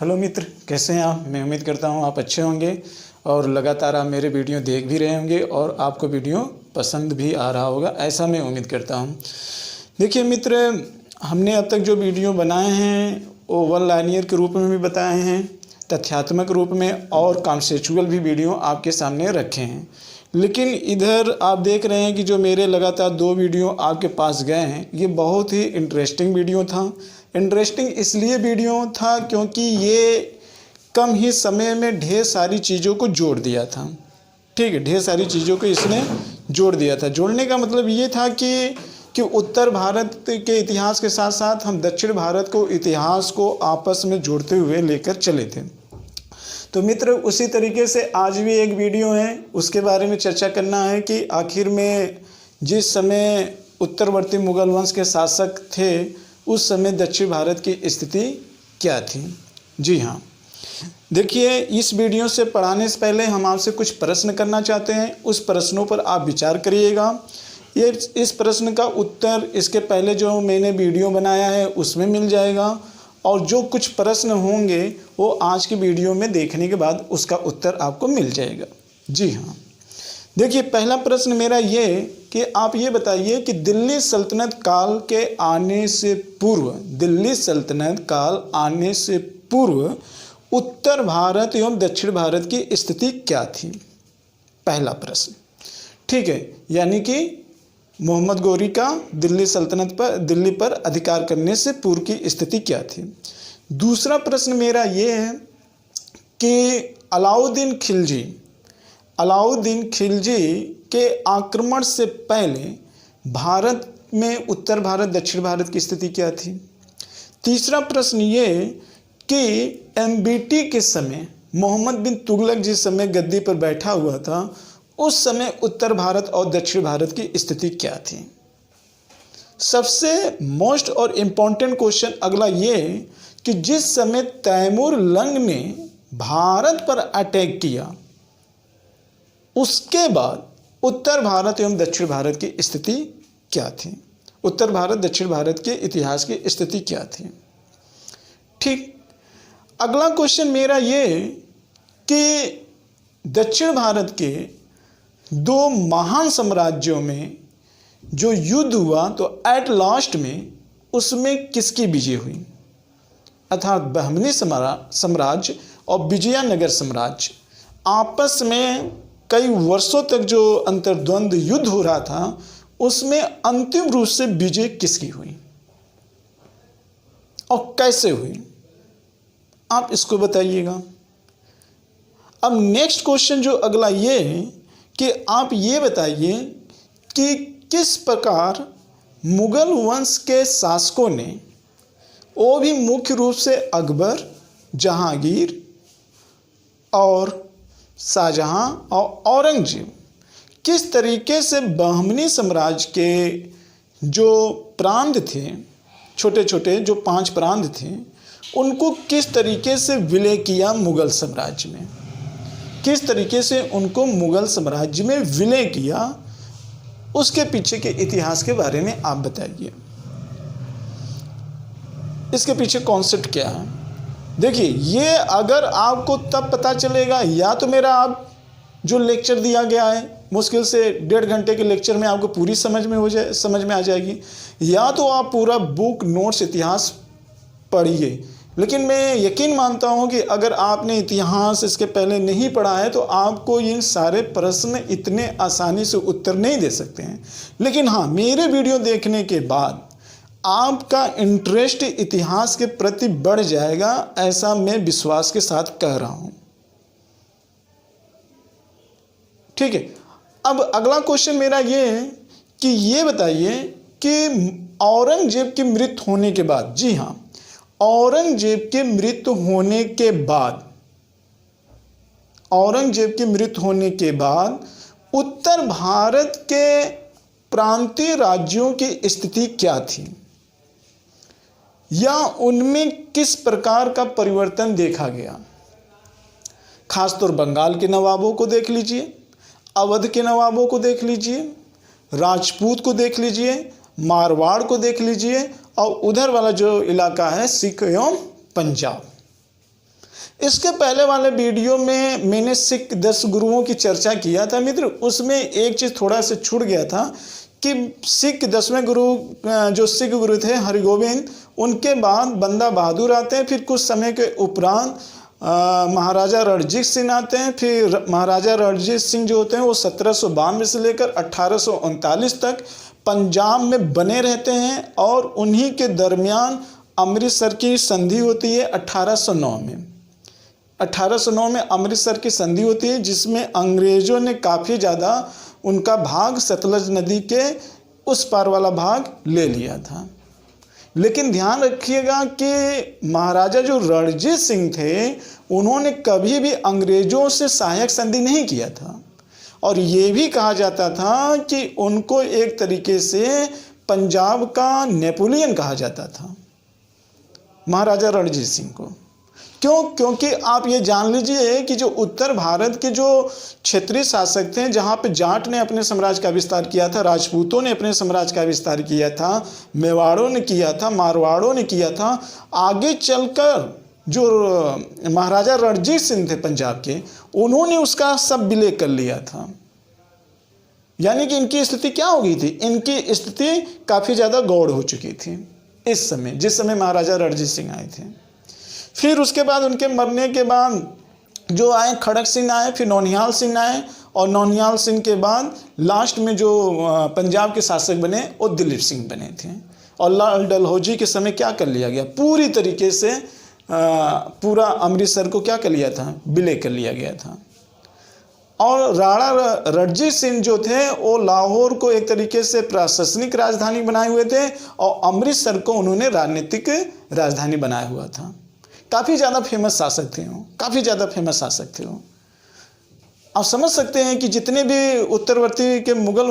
Hello मित्र, कैसे हैं आप। मैं उम्मीद करता हूं आप अच्छे होंगे और लगातार आप मेरे वीडियो देख भी रहे होंगे और आपको वीडियो पसंद भी आ रहा होगा, ऐसा मैं उम्मीद करता हूं। देखिए मित्र, हमने अब तक जो वीडियो बनाए हैं वो वन लाइनियर के रूप में भी बताए हैं, तथ्यात्मक रूप में और कॉन्सेप्चुअल भी वीडियो आपके सामने रखे हैं। लेकिन इधर आप देख रहे हैं कि जो मेरे लगातार 2 वीडियो आपके पास गए हैं, ये बहुत ही इंटरेस्टिंग वीडियो था। इंटरेस्टिंग इसलिए वीडियो था क्योंकि ये कम ही समय में ढेर सारी चीज़ों को जोड़ दिया था। ठीक है, ढेर सारी चीज़ों को इसने जोड़ दिया था। जोड़ने का मतलब ये था कि उत्तर भारत के इतिहास के साथ साथ हम दक्षिण भारत को इतिहास को आपस में जोड़ते हुए लेकर चले थे। तो मित्र, उसी तरीके से आज भी एक वीडियो है, उसके बारे में चर्चा करना है कि आखिर में जिस समय उत्तरवर्ती मुगल वंश के शासक थे उस समय दक्षिण भारत की स्थिति क्या थी। जी हाँ, देखिए, इस वीडियो से पढ़ाने से पहले हम आपसे कुछ प्रश्न करना चाहते हैं। उस प्रश्नों पर आप विचार करिएगा। इस प्रश्न का उत्तर इसके पहले जो मैंने वीडियो बनाया है उसमें मिल जाएगा, और जो कुछ प्रश्न होंगे वो आज की वीडियो में देखने के बाद उसका उत्तर आपको मिल जाएगा। जी हाँ, देखिए, पहला प्रश्न मेरा ये कि आप ये बताइए कि दिल्ली सल्तनत काल के आने से पूर्व, दिल्ली सल्तनत काल आने से पूर्व उत्तर भारत एवं दक्षिण भारत की स्थिति क्या थी। पहला प्रश्न, ठीक है, यानी कि मोहम्मद गौरी का दिल्ली पर अधिकार करने से पूर्व की स्थिति क्या थी। दूसरा प्रश्न मेरा ये है कि अलाउद्दीन खिलजी के आक्रमण से पहले भारत में उत्तर भारत दक्षिण भारत की स्थिति क्या थी। तीसरा प्रश्न ये कि एमबीटी के समय मोहम्मद बिन तुगलक जिस समय गद्दी पर बैठा हुआ था उस समय उत्तर भारत और दक्षिण भारत की स्थिति क्या थी। सबसे मोस्ट और इम्पॉर्टेंट क्वेश्चन अगला ये कि जिस समय तैमूर लंग ने भारत पर अटैक किया उसके बाद उत्तर भारत एवं दक्षिण भारत की स्थिति क्या थी। उत्तर भारत दक्षिण भारत के इतिहास की स्थिति क्या थी। ठीक, अगला क्वेश्चन मेरा ये कि दक्षिण भारत के 2 महान साम्राज्यों में जो युद्ध हुआ तो एट लास्ट में उसमें किसकी विजय हुई, अर्थात बहमनी साम्राज्य और विजयनगर साम्राज्य आपस में कई वर्षों तक जो अंतर्द्वंद युद्ध हो रहा था उसमें अंतिम रूप से विजय किसकी हुई और कैसे हुई, आप इसको बताइएगा। अब नेक्स्ट क्वेश्चन जो अगला ये है कि आप ये बताइए कि किस प्रकार मुगल वंश के शासकों ने, वो भी मुख्य रूप से अकबर, जहांगीर और शाहजहां और औरंगजेब, किस तरीके से बहमनी साम्राज्य के जो प्रांत थे, छोटे छोटे जो 5 प्रांत थे, उनको किस तरीके से विलय किया मुगल साम्राज्य में, किस तरीके से उनको मुगल साम्राज्य में विलय किया, उसके पीछे के इतिहास के बारे में आप बताइए। इसके पीछे कॉन्सेप्ट क्या है। देखिए, ये अगर आपको तब पता चलेगा, या तो मेरा आप जो लेक्चर दिया गया है मुश्किल से 1.5 घंटे के लेक्चर में आपको पूरी समझ में आ जाएगी, या तो आप पूरा बुक नोट्स इतिहास पढ़िए। लेकिन मैं यकीन मानता हूं कि अगर आपने इतिहास इसके पहले नहीं पढ़ा है तो आपको इन सारे प्रश्न इतने आसानी से उत्तर नहीं दे सकते हैं। लेकिन हाँ, मेरे वीडियो देखने के बाद आपका इंटरेस्ट इतिहास के प्रति बढ़ जाएगा, ऐसा मैं विश्वास के साथ कह रहा हूं। ठीक है, अब अगला क्वेश्चन मेरा ये है कि ये बताइए कि औरंगजेब की मृत्यु होने के बाद, जी हाँ, औरंगजेब की मृत्यु होने के बाद उत्तर भारत के प्रांतीय राज्यों की स्थिति क्या थी, या उनमें किस प्रकार का परिवर्तन देखा गया। खासतौर बंगाल के नवाबों को देख लीजिए, अवध के नवाबों को देख लीजिए, राजपूत को देख लीजिए, मारवाड़ को देख लीजिए, और उधर वाला जो इलाका है सिख एवं पंजाब, इसके पहले वाले वीडियो में मैंने सिख 10 गुरुओं की चर्चा किया था मित्र। उसमें एक चीज़ थोड़ा सा छूट गया था कि सिख 10वें गुरु जो सिख गुरु थे हरिगोविंद, उनके बाद बंदा बहादुर आते हैं, फिर कुछ समय के उपरांत महाराजा रणजीत सिंह आते हैं। फिर महाराजा रणजीत सिंह जो होते हैं वो 1792 से लेकर 1839 तक पंजाब में बने रहते हैं और उन्हीं के दरमियान अमृतसर की संधि होती है 1809 में। 1809 में अमृतसर की संधि होती है, जिसमें अंग्रेज़ों ने काफ़ी ज़्यादा उनका भाग सतलज नदी के उस पार वाला भाग ले लिया था। लेकिन ध्यान रखिएगा कि महाराजा जो रणजीत सिंह थे उन्होंने कभी भी अंग्रेज़ों से सहायक संधि नहीं किया था, और ये भी कहा जाता था कि उनको एक तरीके से पंजाब का नेपोलियन कहा जाता था, महाराजा रणजीत सिंह को। क्यों? क्योंकि आप ये जान लीजिए कि जो उत्तर भारत के जो क्षेत्रीय शासक थे, जहाँ पे जाट ने अपने साम्राज्य का विस्तार किया था, राजपूतों ने अपने साम्राज्य का विस्तार किया था, मेवाड़ों ने किया था, मारवाड़ों ने किया था, आगे चलकर जो महाराजा रणजीत सिंह थे पंजाब के, उन्होंने उसका सब विलय कर लिया था। यानी कि इनकी स्थिति क्या हो गई थी? इनकी स्थिति काफ़ी ज़्यादा गौड़ हो चुकी थी इस समय, जिस समय महाराजा रणजीत सिंह आए थे। फिर उसके बाद उनके मरने के बाद जो आए खड़क सिंह आए, फिर नौनिहाल सिंह आए, और नौनिहाल सिंह के बाद लास्ट में जो पंजाब के शासक बने वो दिलीप सिंह बने थे। और लाल डलहौजी के समय क्या कर लिया गया? पूरी तरीके से पूरा अमृतसर को क्या कर लिया था? विलय कर लिया गया था। और राणा रणजीत सिंह जो थे वो लाहौर को एक तरीके से प्रशासनिक राजधानी बनाए हुए थे, और अमृतसर को उन्होंने राजनीतिक राजधानी बनाया हुआ था। काफ़ी ज़्यादा फेमस शासक थे वो, काफ़ी ज़्यादा फेमस शासक थे वो। आप समझ सकते हैं कि जितने भी उत्तरवर्ती मुगल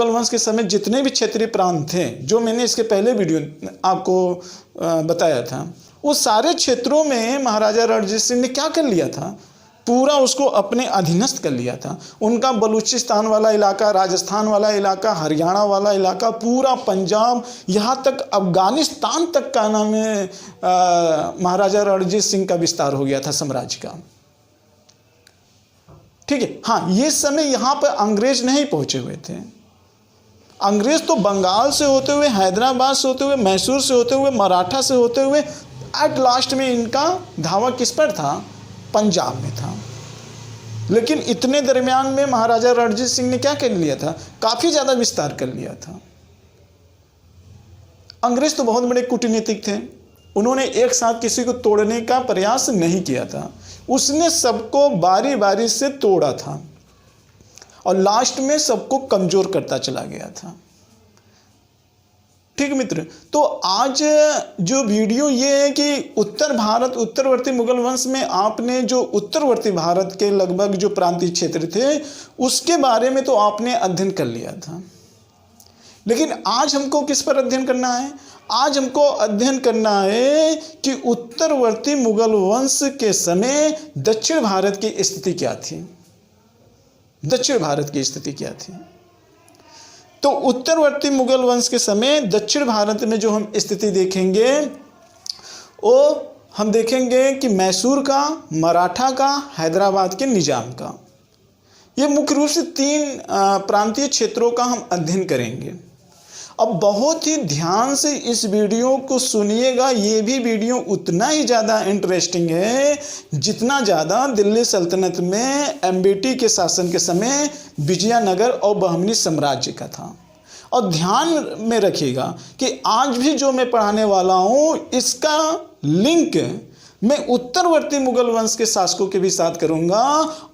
वंश के समय जितने भी क्षेत्रीय प्रांत थे, जो मैंने इसके पहले वीडियो आपको बताया था, उस सारे क्षेत्रों में महाराजा रणजीत सिंह ने क्या कर लिया था? पूरा उसको अपने अधीनस्थ कर लिया था। उनका बलूचिस्तान वाला इलाका, राजस्थान वाला इलाका, हरियाणा वाला इलाका, पूरा पंजाब, यहाँ तक अफगानिस्तान तक का नाम है महाराजा रणजीत सिंह का विस्तार हो गया था साम्राज्य का। ठीक है। हाँ, ये समय यहाँ पर अंग्रेज नहीं पहुँचे हुए थे। अंग्रेज तो बंगाल से होते हुए, हैदराबाद से होते हुए, मैसूर से होते हुए, मराठा से होते हुए, एट लास्ट में इनका धावा किस पर था? पंजाब में था। लेकिन इतने दरमियान में महाराजा रणजीत सिंह ने क्या कर लिया था? काफ़ी ज़्यादा विस्तार कर लिया था। अंग्रेज तो बहुत बड़े कूटनीतिक थे, उन्होंने एक साथ किसी को तोड़ने का प्रयास नहीं किया था, उसने सबको बारी बारी से तोड़ा था और लास्ट में सबको कमज़ोर करता चला गया था। ठीक मित्र, तो आज जो वीडियो ये है कि उत्तरवर्ती मुगल वंश में आपने जो उत्तरवर्ती भारत के लगभग जो प्रांतीय क्षेत्र थे उसके बारे में तो आपने अध्ययन कर लिया था, लेकिन आज हमको किस पर अध्ययन करना है? आज हमको अध्ययन करना है कि उत्तरवर्ती मुगल वंश के समय दक्षिण भारत की स्थिति क्या थी। दक्षिण भारत की स्थिति क्या थी? तो उत्तरवर्ती मुगल वंश के समय दक्षिण भारत में जो हम स्थिति देखेंगे वो हम देखेंगे कि मैसूर का, मराठा का, हैदराबाद के निजाम का, ये मुख्य रूप से 3 प्रांतीय क्षेत्रों का हम अध्ययन करेंगे। अब बहुत ही ध्यान से इस वीडियो को सुनिएगा, ये भी वीडियो उतना ही ज़्यादा इंटरेस्टिंग है जितना ज़्यादा दिल्ली सल्तनत में एमबीटी के शासन के समय विजयनगर और बहमनी साम्राज्य का था। और ध्यान में रखिएगा कि आज भी जो मैं पढ़ाने वाला हूँ इसका लिंक मैं उत्तरवर्ती मुगल वंश के शासकों के भी साथ करूँगा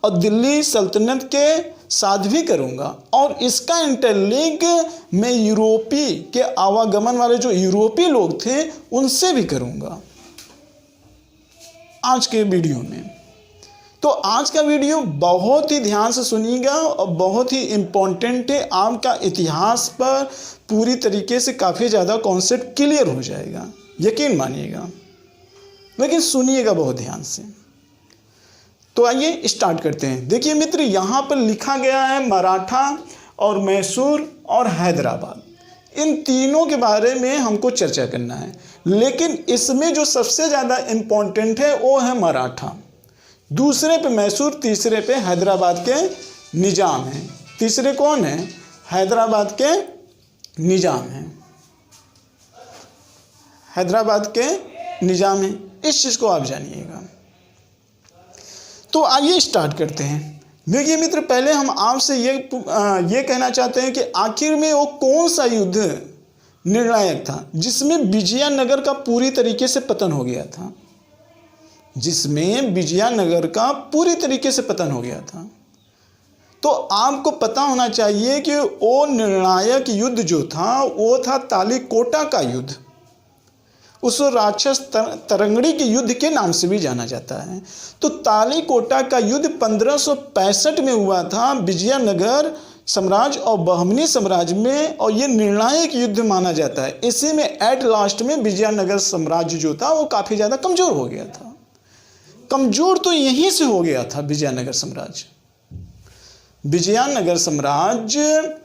और दिल्ली सल्तनत के साथ भी करूँगा, और इसका इंटरलिंक मैं यूरोपीय के आवागमन वाले जो यूरोपीय लोग थे उनसे भी करूँगा आज के वीडियो में। तो आज का वीडियो बहुत ही ध्यान से सुनिएगा और बहुत ही इम्पोर्टेंट है। आपका इतिहास पर पूरी तरीके से काफ़ी ज़्यादा कॉन्सेप्ट क्लियर हो जाएगा, यकीन मानिएगा, लेकिन सुनिएगा बहुत ध्यान से। तो आइए स्टार्ट करते हैं। देखिए मित्र, यहाँ पर लिखा गया है मराठा और मैसूर और हैदराबाद, इन तीनों के बारे में हमको चर्चा करना है, लेकिन इसमें जो सबसे ज़्यादा इम्पोर्टेंट है वो है मराठा, दूसरे पे मैसूर, तीसरे पे हैदराबाद के निज़ाम हैं। तीसरे कौन है? हैदराबाद के निज़ाम हैं, हैदराबाद के निज़ाम हैं। इस चीज़ को आप जानिएगा। तो आइए स्टार्ट करते हैं। देखिए मित्र, पहले हम आपसे ये कहना चाहते हैं कि आखिर में वो कौन सा युद्ध निर्णायक था जिसमें विजयनगर का पूरी तरीके से पतन हो गया था, जिसमें विजयनगर का पूरी तरीके से पतन हो गया था। तो आपको पता होना चाहिए कि वो निर्णायक युद्ध जो था वो था तालीकोटा का युद्ध। उस राक्षस तरंगड़ी के युद्ध के नाम से भी जाना जाता है। तो तालीकोटा का युद्ध 1565 में हुआ था विजयनगर साम्राज्य और बहमनी साम्राज्य में, और ये निर्णायक युद्ध माना जाता है। इसी में एट लास्ट में विजयनगर साम्राज्य जो था वो काफ़ी ज़्यादा कमज़ोर हो गया था। कमज़ोर तो यहीं से हो गया था विजयनगर साम्राज्य। विजयनगर साम्राज्य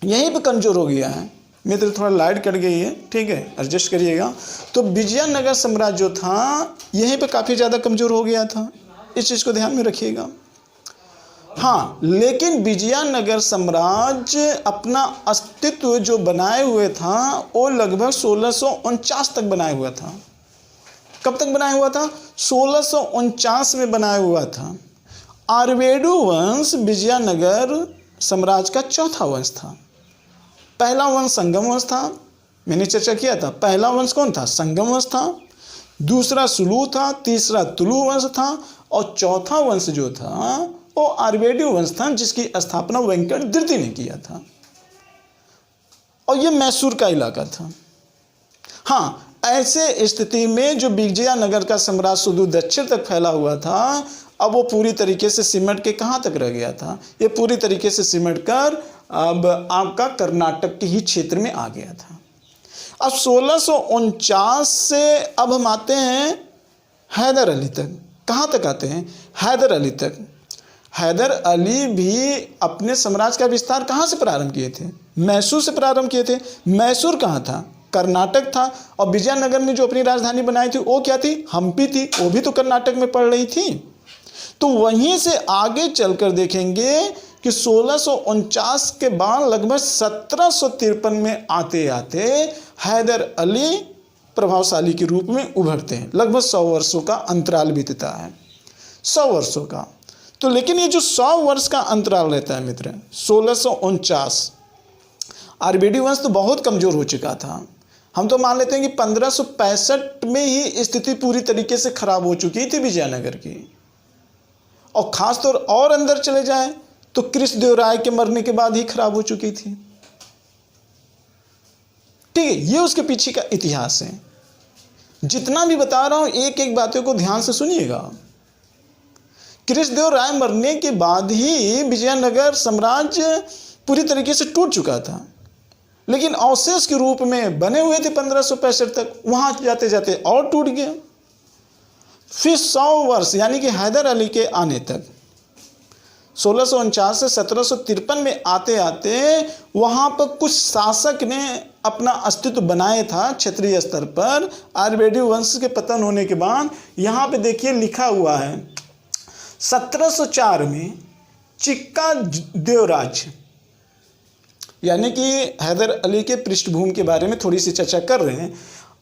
यहीं पे कमज़ोर हो गया है। मित्र थोड़ा लाइट कट गई है, ठीक है, एडजस्ट करिएगा। तो विजयनगर साम्राज्य जो था यहीं पे काफ़ी ज़्यादा कमज़ोर हो गया था, इस चीज़ को ध्यान में रखिएगा। हाँ, लेकिन विजयनगर साम्राज्य अपना अस्तित्व जो बनाए हुए था वो लगभग 1649 तक बनाए हुआ था। कब तक बनाया हुआ था? 1649 में बनाया हुआ था। आर्वेडु वंश विजयनगर साम्राज्य का चौथा वंश था। पहला वंश संगम वंश था, मैंने चर्चा किया था। पहला वंश कौन था? संगम वंश था। दूसरा सुलू था, तीसरा तुलु वंश था, और चौथा वंश जो था वो आर्वेडु वंश था, जिसकी स्थापना वेंकट धृति ने किया था, और ये मैसूर का इलाका था। हाँ, ऐसे स्थिति में जो विजयनगर का साम्राज्य सुदूर दक्षिण तक फैला हुआ था, अब वो पूरी तरीके से सिमट के कहाँ तक रह गया था? ये पूरी तरीके से सिमट कर अब आपका कर्नाटक के ही क्षेत्र में आ गया था। अब 1649 से अब हम आते हैं हैदर अली तक। कहाँ तक आते हैं? हैदर अली तक। हैदर अली भी अपने साम्राज्य का विस्तार कहाँ से प्रारंभ किए थे? मैसूर से प्रारंभ किए थे। मैसूर कहाँ था? कर्नाटक था। और विजयनगर में जो अपनी राजधानी बनाई थी वो क्या थी? हम्पी थी, वो भी तो कर्नाटक में पड़ रही थी। तो वहीं से आगे चलकर देखेंगे कि 1649 के बाद लगभग 1753 में आते आते हैदर अली प्रभावशाली के रूप में उभरते हैं। लगभग 100 वर्षों का अंतराल बीतता है, 100 वर्षों का। तो लेकिन ये जो 100 वर्ष का अंतराल रहता है मित्र, 1649, आर्वेडी वंश तो बहुत कमज़ोर हो चुका था। हम तो मान लेते हैं कि 1565 में ही स्थिति पूरी तरीके से खराब हो चुकी थी विजयनगर की, और ख़ासतौर और अंदर चले जाएं तो कृष्णदेवराय के मरने के बाद ही खराब हो चुकी थी। ठीक है, ये उसके पीछे का इतिहास है। जितना भी बता रहा हूं एक एक बातों को ध्यान से सुनिएगा। कृष्णदेवराय मरने के बाद ही विजयनगर साम्राज्य पूरी तरीके से टूट चुका था, लेकिन अवशेष के रूप में बने हुए थे 1565 तक। वहां जाते जाते और टूट गया। फिर 100 वर्ष यानी कि हैदर अली के आने तक 1649 से 1753 में आते आते वहाँ पर कुछ शासक ने अपना अस्तित्व बनाया था क्षेत्रीय स्तर पर। आर्वेडी वंश के पतन होने के बाद यहाँ पे देखिए लिखा हुआ है 1704 में चिक्का देवराज, यानी कि हैदर अली के पृष्ठभूमि के बारे में थोड़ी सी चर्चा कर रहे हैं।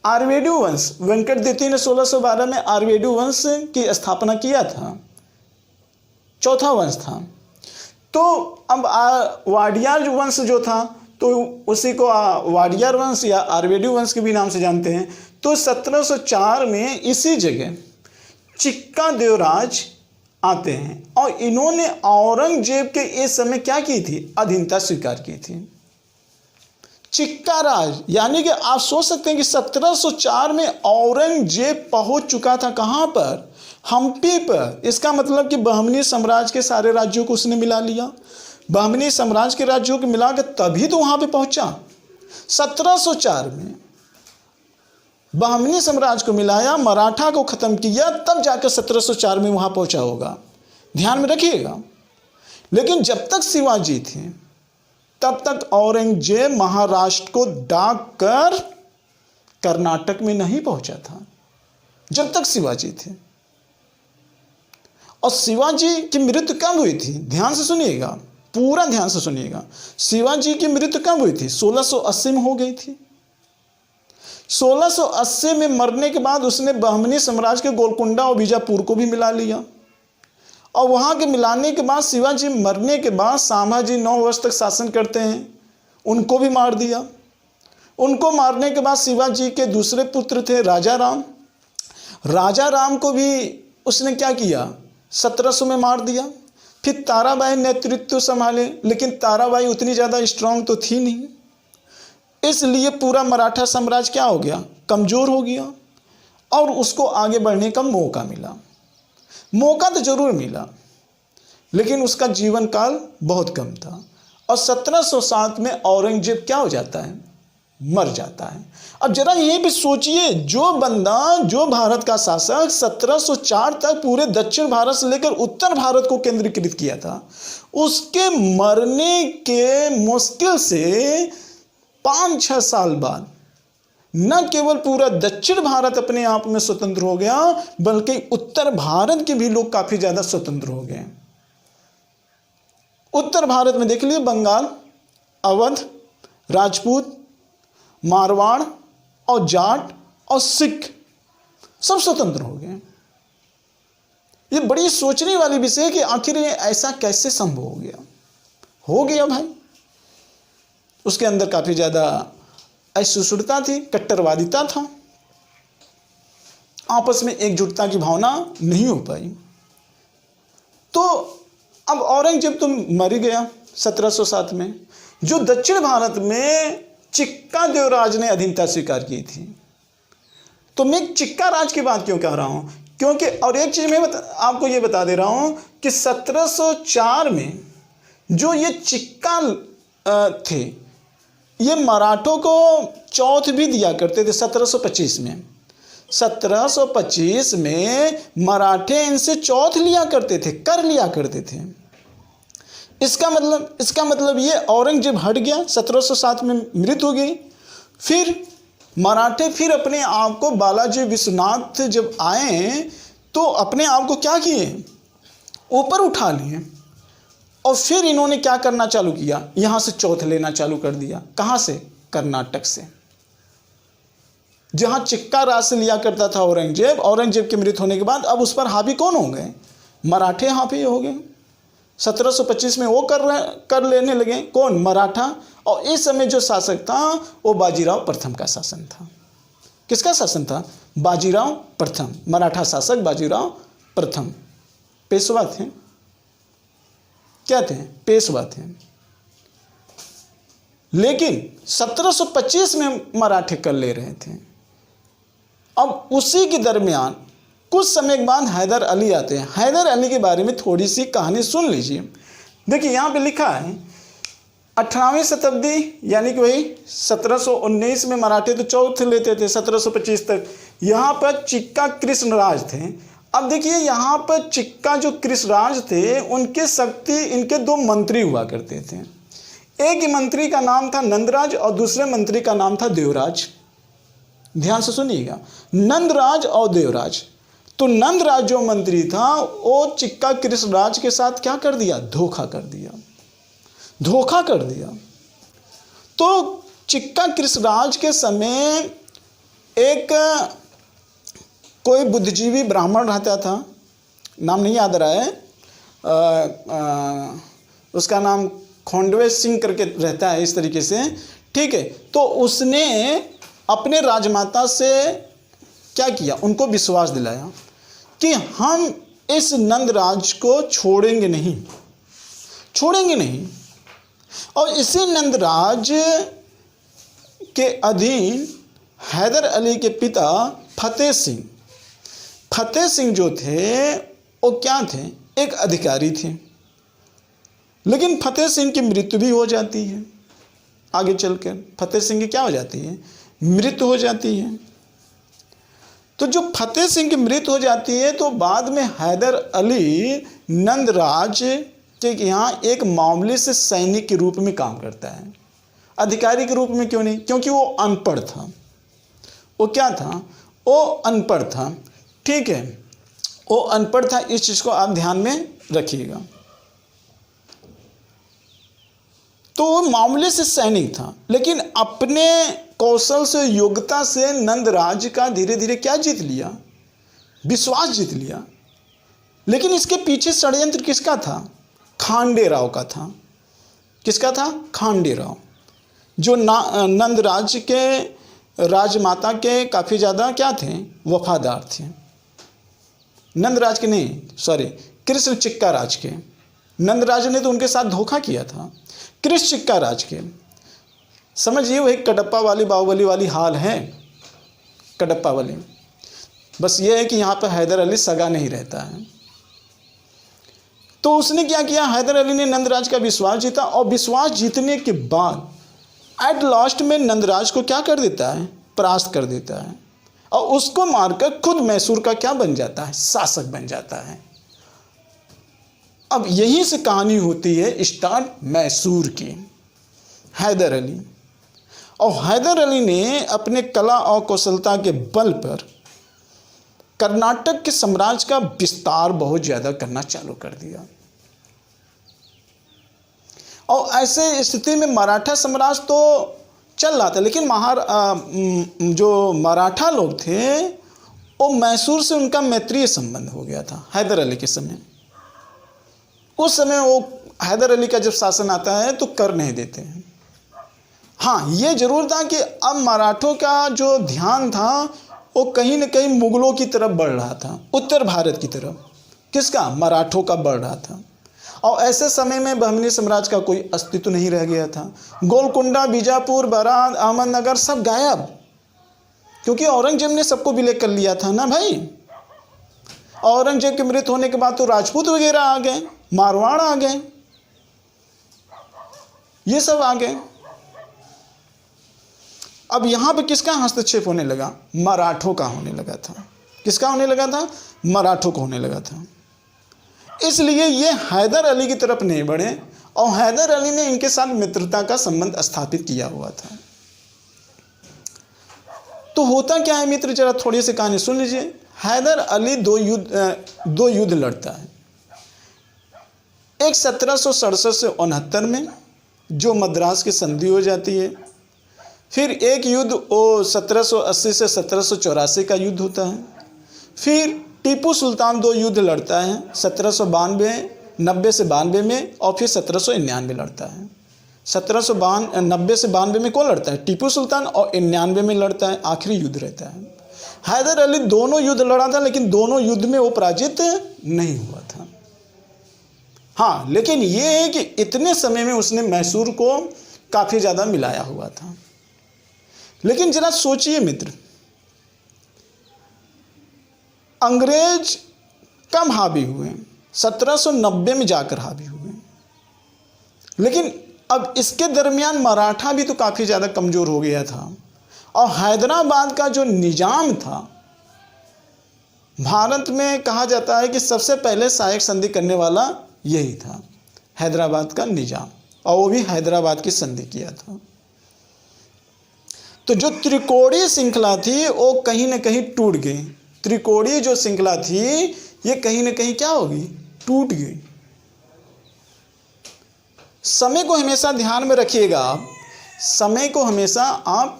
आर्वेडी वंश, वेंकट धृति ने 1612 में आर्वेडी वंश की स्थापना किया था, चौथा वंश था। तो अब वाडियार वंश जो था तो उसी को वाडियार वंश या आर्वेडी वंश के भी नाम से जानते हैं। तो 1704 में इसी जगह चिक्का देवराज आते हैं, और इन्होंने औरंगजेब के इस समय क्या की थी? अधीनता स्वीकार की थी। चिक्का राज, यानी कि आप सोच सकते हैं कि 1704 में औरंगजेब पहुंच चुका था कहां पर? हम्पी पर। इसका मतलब कि बहमनी साम्राज्य के सारे राज्यों को उसने मिला लिया। बहमनी साम्राज्य के राज्यों को मिलाकर तभी तो वहां पे पहुंचा। 1704 में बहमनी साम्राज्य को मिलाया, मराठा को खत्म किया, तब जाकर 1704 में वहां पहुंचा होगा। ध्यान में रखिएगा। लेकिन जब तक शिवाजी थे तब तक औरंगजेब महाराष्ट्र को डाक कर कर्नाटक में नहीं पहुंचा था, जब तक शिवाजी थे। और शिवाजी की मृत्यु कब हुई थी, ध्यान से सुनिएगा, पूरा ध्यान से सुनिएगा। शिवाजी की मृत्यु कब हुई थी, 1680 में हो गई थी। 1680 में मरने के बाद उसने बहमनी साम्राज्य के गोलकुंडा और बीजापुर को भी मिला लिया। और वहां के मिलाने के बाद शिवाजी मरने के बाद संभाजी 9 वर्ष तक शासन करते हैं, उनको भी मार दिया। उनको मारने के बाद शिवाजी के दूसरे पुत्र थे राजा राम। राजा राम को भी उसने क्या किया, 1700 में मार दिया। फिर ताराबाई नेतृत्व संभाले, लेकिन ताराबाई उतनी ज़्यादा स्ट्रांग तो थी नहीं, इसलिए पूरा मराठा साम्राज्य क्या हो गया, कमज़ोर हो गया। और उसको आगे बढ़ने का मौका मिला। मौका तो जरूर मिला, लेकिन उसका जीवन काल बहुत कम था। और 1707 में औरंगजेब क्या हो जाता है, मर जाता है। अब जरा ये भी सोचिए, जो बंदा, जो भारत का शासक 1704 तक पूरे दक्षिण भारत से लेकर उत्तर भारत को केंद्रीकृत किया था, उसके मरने के मुश्किल से 5-6 साल बाद न केवल पूरा दक्षिण भारत अपने आप में स्वतंत्र हो गया, बल्कि उत्तर भारत के भी लोग काफी ज्यादा स्वतंत्र हो गए। उत्तर भारत में देख लिए, बंगाल, अवध, राजपूत, मारवाड़ और जाट और सिख सब स्वतंत्र हो गए। ये बड़ी सोचने वाली विषय है कि आखिर ये ऐसा कैसे संभव हो गया। हो गया भाई, उसके अंदर काफी ज्यादा असहिष्णुता थी, कट्टरवादिता था, आपस में एकजुटता की भावना नहीं हो पाई। तो अब औरंगजेब तो मर ही गया 1707 में। जो दक्षिण भारत में चिक्का देवराज ने अधीनता स्वीकार की थी। तो मैं चिक्का राज की बात क्यों कह रहा हूं, क्योंकि और एक चीज मैं आपको ये बता दे रहा हूं कि 1704 में जो ये चिक्का थे, ये मराठों को चौथ भी दिया करते थे। 1725 में 1725 में मराठे इनसे चौथ लिया करते थे, कर लिया करते थे। इसका मतलब ये औरंगजेब हट गया, 1707 में मृत्यु हो गई। फिर मराठे फिर अपने आप को, बालाजी विश्वनाथ जब आए तो अपने आप को क्या किए, ऊपर उठा लिए। और फिर इन्होंने क्या करना चालू किया, यहां से चौथ लेना चालू कर दिया। कहां से, कर्नाटक से, जहां चिक्का राज से लिया करता था औरंगजेब। औरंगजेब की मृत्यु होने के बाद अब उस पर हावी कौन हो गए, मराठे हावी हो गए। 1725 में वो कर लेने लगे, कौन, मराठा। और इस समय जो शासक था वो बाजीराव प्रथम का शासन था। किसका शासन था, बाजीराव प्रथम, मराठा शासक बाजीराव प्रथम। पेशवा थे, क्या थे, पेशवा थे। लेकिन 1725 में मराठे कर ले रहे थे। अब उसी के दरमियान कुछ समय के बाद हैदर अली आते हैं। हैदर अली के बारे में थोड़ी सी कहानी सुन लीजिए। देखिए यहाँ पे लिखा है 18वीं शताब्दी, यानी कि वही 1719 में मराठे तो चौथ लेते थे 1725 तक। यहाँ पर चिक्का कृष्णराज थे। अब देखिए यहाँ पर चिक्का जो कृष्णराज थे, उनके शक्ति, इनके 2 मंत्री हुआ करते थे। एक ही मंत्री का नाम था नंदराज और दूसरे मंत्री का नाम था देवराज। ध्यान से सुनिएगा, नंदराज और देवराज। तो नंदराज जो मंत्री था वो चिक्का कृष्णराज के साथ क्या कर दिया, धोखा कर दिया, धोखा कर दिया। तो चिक्का कृष्णराज के समय एक कोई बुद्धिजीवी ब्राह्मण रहता था, नाम नहीं याद रहा है, उसका नाम खोंडवे सिंह करके रहता है, इस तरीके से, ठीक है। तो उसने अपने राजमाता से क्या किया, उनको विश्वास दिलाया कि हम इस नंदराज को छोड़ेंगे नहीं, छोड़ेंगे नहीं। और इसी नंदराज के अधीन हैदर अली के पिता फतेह सिंह जो थे वो क्या थे, एक अधिकारी थे। लेकिन फतेह सिंह की मृत्यु भी हो जाती है। आगे चलकर फतेह सिंह की क्या हो जाती है, मृत्यु हो जाती है। तो जो फतेह सिंह की मृत्यु हो जाती है तो बाद में हैदर अली नंदराज ठीक, यहाँ एक मामूली से सैनिक के रूप में काम करता है, अधिकारी के रूप में क्यों नहीं? क्योंकि वो अनपढ़ था। वो क्या था? वो अनपढ़ था। ठीक है, वो अनपढ़ था, इस चीज़ को आप ध्यान में रखिएगा। तो वो मामूली से सैनिक था, लेकिन अपने कौशल से, योग्यता से नंदराज का धीरे धीरे क्या जीत लिया? विश्वास जीत लिया। लेकिन इसके पीछे षड्यंत्र किसका था? खांडे राव का था। किसका था? खांडे राव, जो नंदराज के राजमाता के काफ़ी ज़्यादा क्या थे? वफादार थे। नंदराज के नहीं, सॉरी, कृष्ण चिक्का राज के। नंदराज ने तो उनके साथ धोखा किया था। कृष्ण चिक्का राज के, समझिए, वही कडप्पा वाली बाहुबली वाली हाल है, कडप्पा वाली। बस ये है कि यहाँ पर हैदर अली सगा नहीं रहता है। तो उसने क्या किया? हैदर अली ने नंदराज का विश्वास जीता, और विश्वास जीतने के बाद एट लास्ट में नंदराज को क्या कर देता है? परास्त कर देता है, और उसको मारकर खुद मैसूर का क्या बन जाता है? शासक बन जाता है। अब यहीं से कहानी होती है स्टार्ट मैसूर की, हैदर अली। और हैदर अली ने अपने कला और कौशलता के बल पर कर्नाटक के साम्राज्य का विस्तार बहुत ज़्यादा करना चालू कर दिया। और ऐसे स्थिति में मराठा साम्राज्य तो चल रहा था, लेकिन जो मराठा लोग थे वो मैसूर से उनका मैत्रीय संबंध हो गया था हैदर अली के समय। उस समय वो हैदर अली का जब शासन आता है तो कर नहीं देते हैं। हाँ, ये जरूर था कि अब मराठों का जो ध्यान था वो कहीं न कहीं मुगलों की तरफ बढ़ रहा था, उत्तर भारत की तरफ। किसका? मराठों का बढ़ रहा था। और ऐसे समय में बहमनी साम्राज्य का कोई अस्तित्व नहीं रह गया था। गोलकुंडा, बीजापुर, बराद, अहमदनगर सब गायब, क्योंकि औरंगजेब ने सबको विलय कर लिया था ना भाई। औरंगजेब के मृत्यु होने के बाद तो राजपूत वगैरह आ गए, मारवाड़ आ गए, ये सब आ गए। अब यहां पर किसका हस्तक्षेप होने लगा? मराठों का होने लगा था। किसका होने लगा था? मराठों को होने लगा था। इसलिए ये हैदर अली की तरफ नहीं बढ़े, और हैदर अली ने इनके साथ मित्रता का संबंध स्थापित किया हुआ था। तो होता क्या है मित्र, जरा थोड़ी सी कहानी सुन लीजिए। हैदर अली दो युद्ध लड़ता है। एक 1767 से 69 में, जो मद्रास की संधि हो जाती है। फिर एक युद्ध वो 1780 से 1784 का युद्ध होता है। फिर टीपू सुल्तान 2 युद्ध लड़ता है, 1790 से 92 में, और फिर 1799 लड़ता है। 1790 से 92 में कौन लड़ता है? टीपू सुल्तान, और 99 में लड़ता है, आखिरी युद्ध रहता है। हैदर अली दोनों युद्ध लड़ा था, लेकिन दोनों युद्ध में वो पराजित नहीं हुआ था। हाँ, लेकिन ये है कि इतने समय में उसने मैसूर को काफ़ी ज़्यादा मिलाया हुआ था। लेकिन जरा सोचिए मित्र, अंग्रेज कब हावी हुए? 1790 में जाकर हावी हुए। लेकिन अब इसके दरमियान मराठा भी तो काफ़ी ज़्यादा कमज़ोर हो गया था, और हैदराबाद का जो निज़ाम था, भारत में कहा जाता है कि सबसे पहले सहायक संधि करने वाला यही था, हैदराबाद का निज़ाम, और वो भी हैदराबाद की संधि किया था। तो जो त्रिकोणीय श्रृंखला थी वो कहीं ना कहीं टूट गई। त्रिकोणीय जो श्रृंखला थी ये कहीं ना कहीं क्या होगी? टूट गई। समय को हमेशा ध्यान में रखिएगा आप, समय को हमेशा आप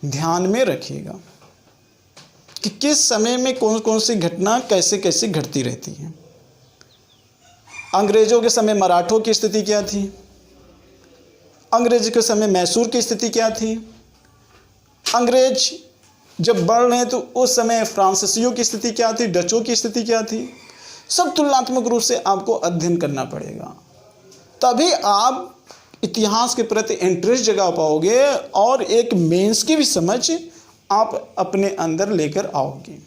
ध्यान में रखिएगा कि किस समय में कौन कौन सी घटना कैसे कैसे घटती रहती है। अंग्रेजों के समय मराठों की स्थिति क्या थी? अंग्रेज के समय मैसूर की स्थिति क्या थी? अंग्रेज जब बढ़ रहे तो उस समय फ्रांसीसियों की स्थिति क्या थी? डचों की स्थिति क्या थी? सब तुलनात्मक रूप से आपको अध्ययन करना पड़ेगा, तभी आप इतिहास के प्रति इंटरेस्ट जगा पाओगे और एक मेंस की भी समझ आप अपने अंदर लेकर आओगे।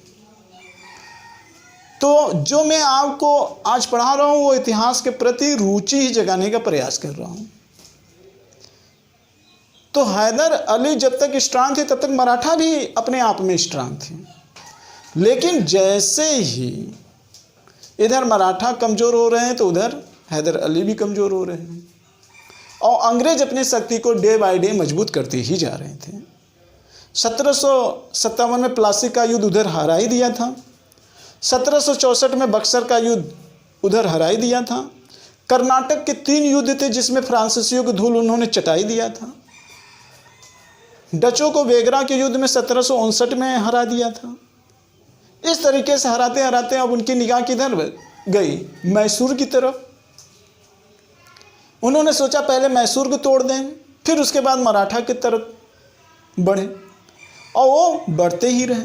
तो जो मैं आपको आज पढ़ा रहा हूँ वो इतिहास के प्रति रुचि ही जगाने का प्रयास कर रहा हूँ। तो हैदर अली जब तक स्ट्रांग थे तब तक मराठा भी अपने आप में स्ट्रांग थे, लेकिन जैसे ही इधर मराठा कमज़ोर हो रहे हैं तो उधर हैदर अली भी कमज़ोर हो रहे हैं और अंग्रेज अपनी शक्ति को डे बाय डे मजबूत करते ही जा रहे थे। 1757 में प्लासी का युद्ध उधर हरा ही दिया था। 1764 में बक्सर का युद्ध उधर हरा ही दिया था। कर्नाटक के 3 युद्ध थे जिसमें फ्रांसीसियों को धूल उन्होंने चटाई दिया था। डचों को वेगरा के युद्ध में 1759 में हरा दिया था। इस तरीके से हराते हराते अब उनकी निगाह किधर गई? मैसूर की तरफ। उन्होंने सोचा पहले मैसूर को तोड़ दें, फिर उसके बाद मराठा की तरफ बढ़े और वो बढ़ते ही रहे।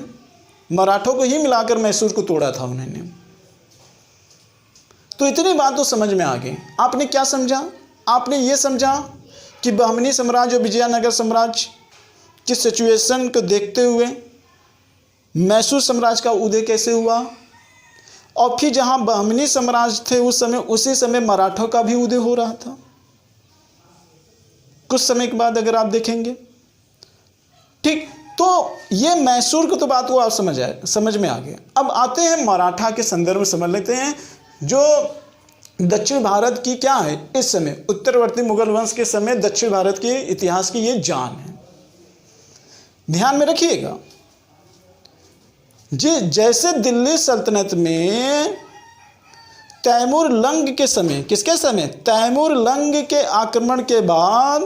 मराठों को ही मिलाकर मैसूर को तोड़ा था उन्होंने। तो इतनी बात तो समझ में आ गई। आपने क्या समझा? आपने ये समझा कि बहमनी साम्राज्य और विजयनगर साम्राज्य की सिचुएशन को देखते हुए मैसूर साम्राज्य का उदय कैसे हुआ, और फिर जहाँ बहमनी साम्राज्य थे उस समय, उसी समय मराठों का भी उदय हो रहा था। कुछ समय के बाद अगर आप देखेंगे, ठीक, तो ये मैसूर को तो बात को आप समझ में आ गया। अब आते हैं मराठा के संदर्भ में समझ लेते हैं, जो दक्षिण भारत की क्या है इस समय, उत्तरवर्ती मुगल वंश के समय दक्षिण भारत के इतिहास की ये जान है। ध्यान में रखिएगा जी, जैसे दिल्ली सल्तनत में तैमूर लंग के समय, किसके समय? तैमूर लंग के आक्रमण के बाद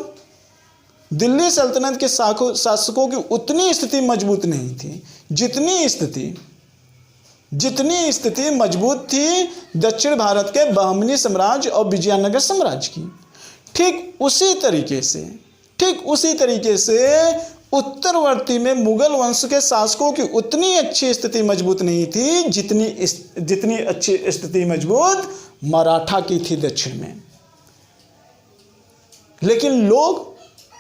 दिल्ली सल्तनत के शासकों की उतनी स्थिति मजबूत नहीं थी जितनी स्थिति मजबूत थी दक्षिण भारत के बहमनी साम्राज्य और विजयनगर साम्राज्य की। ठीक उसी तरीके से उत्तरवर्ती में मुगल वंश के शासकों की उतनी अच्छी स्थिति मजबूत नहीं थी जितनी अच्छी स्थिति मजबूत मराठा की थी दक्षिण में। लेकिन लोग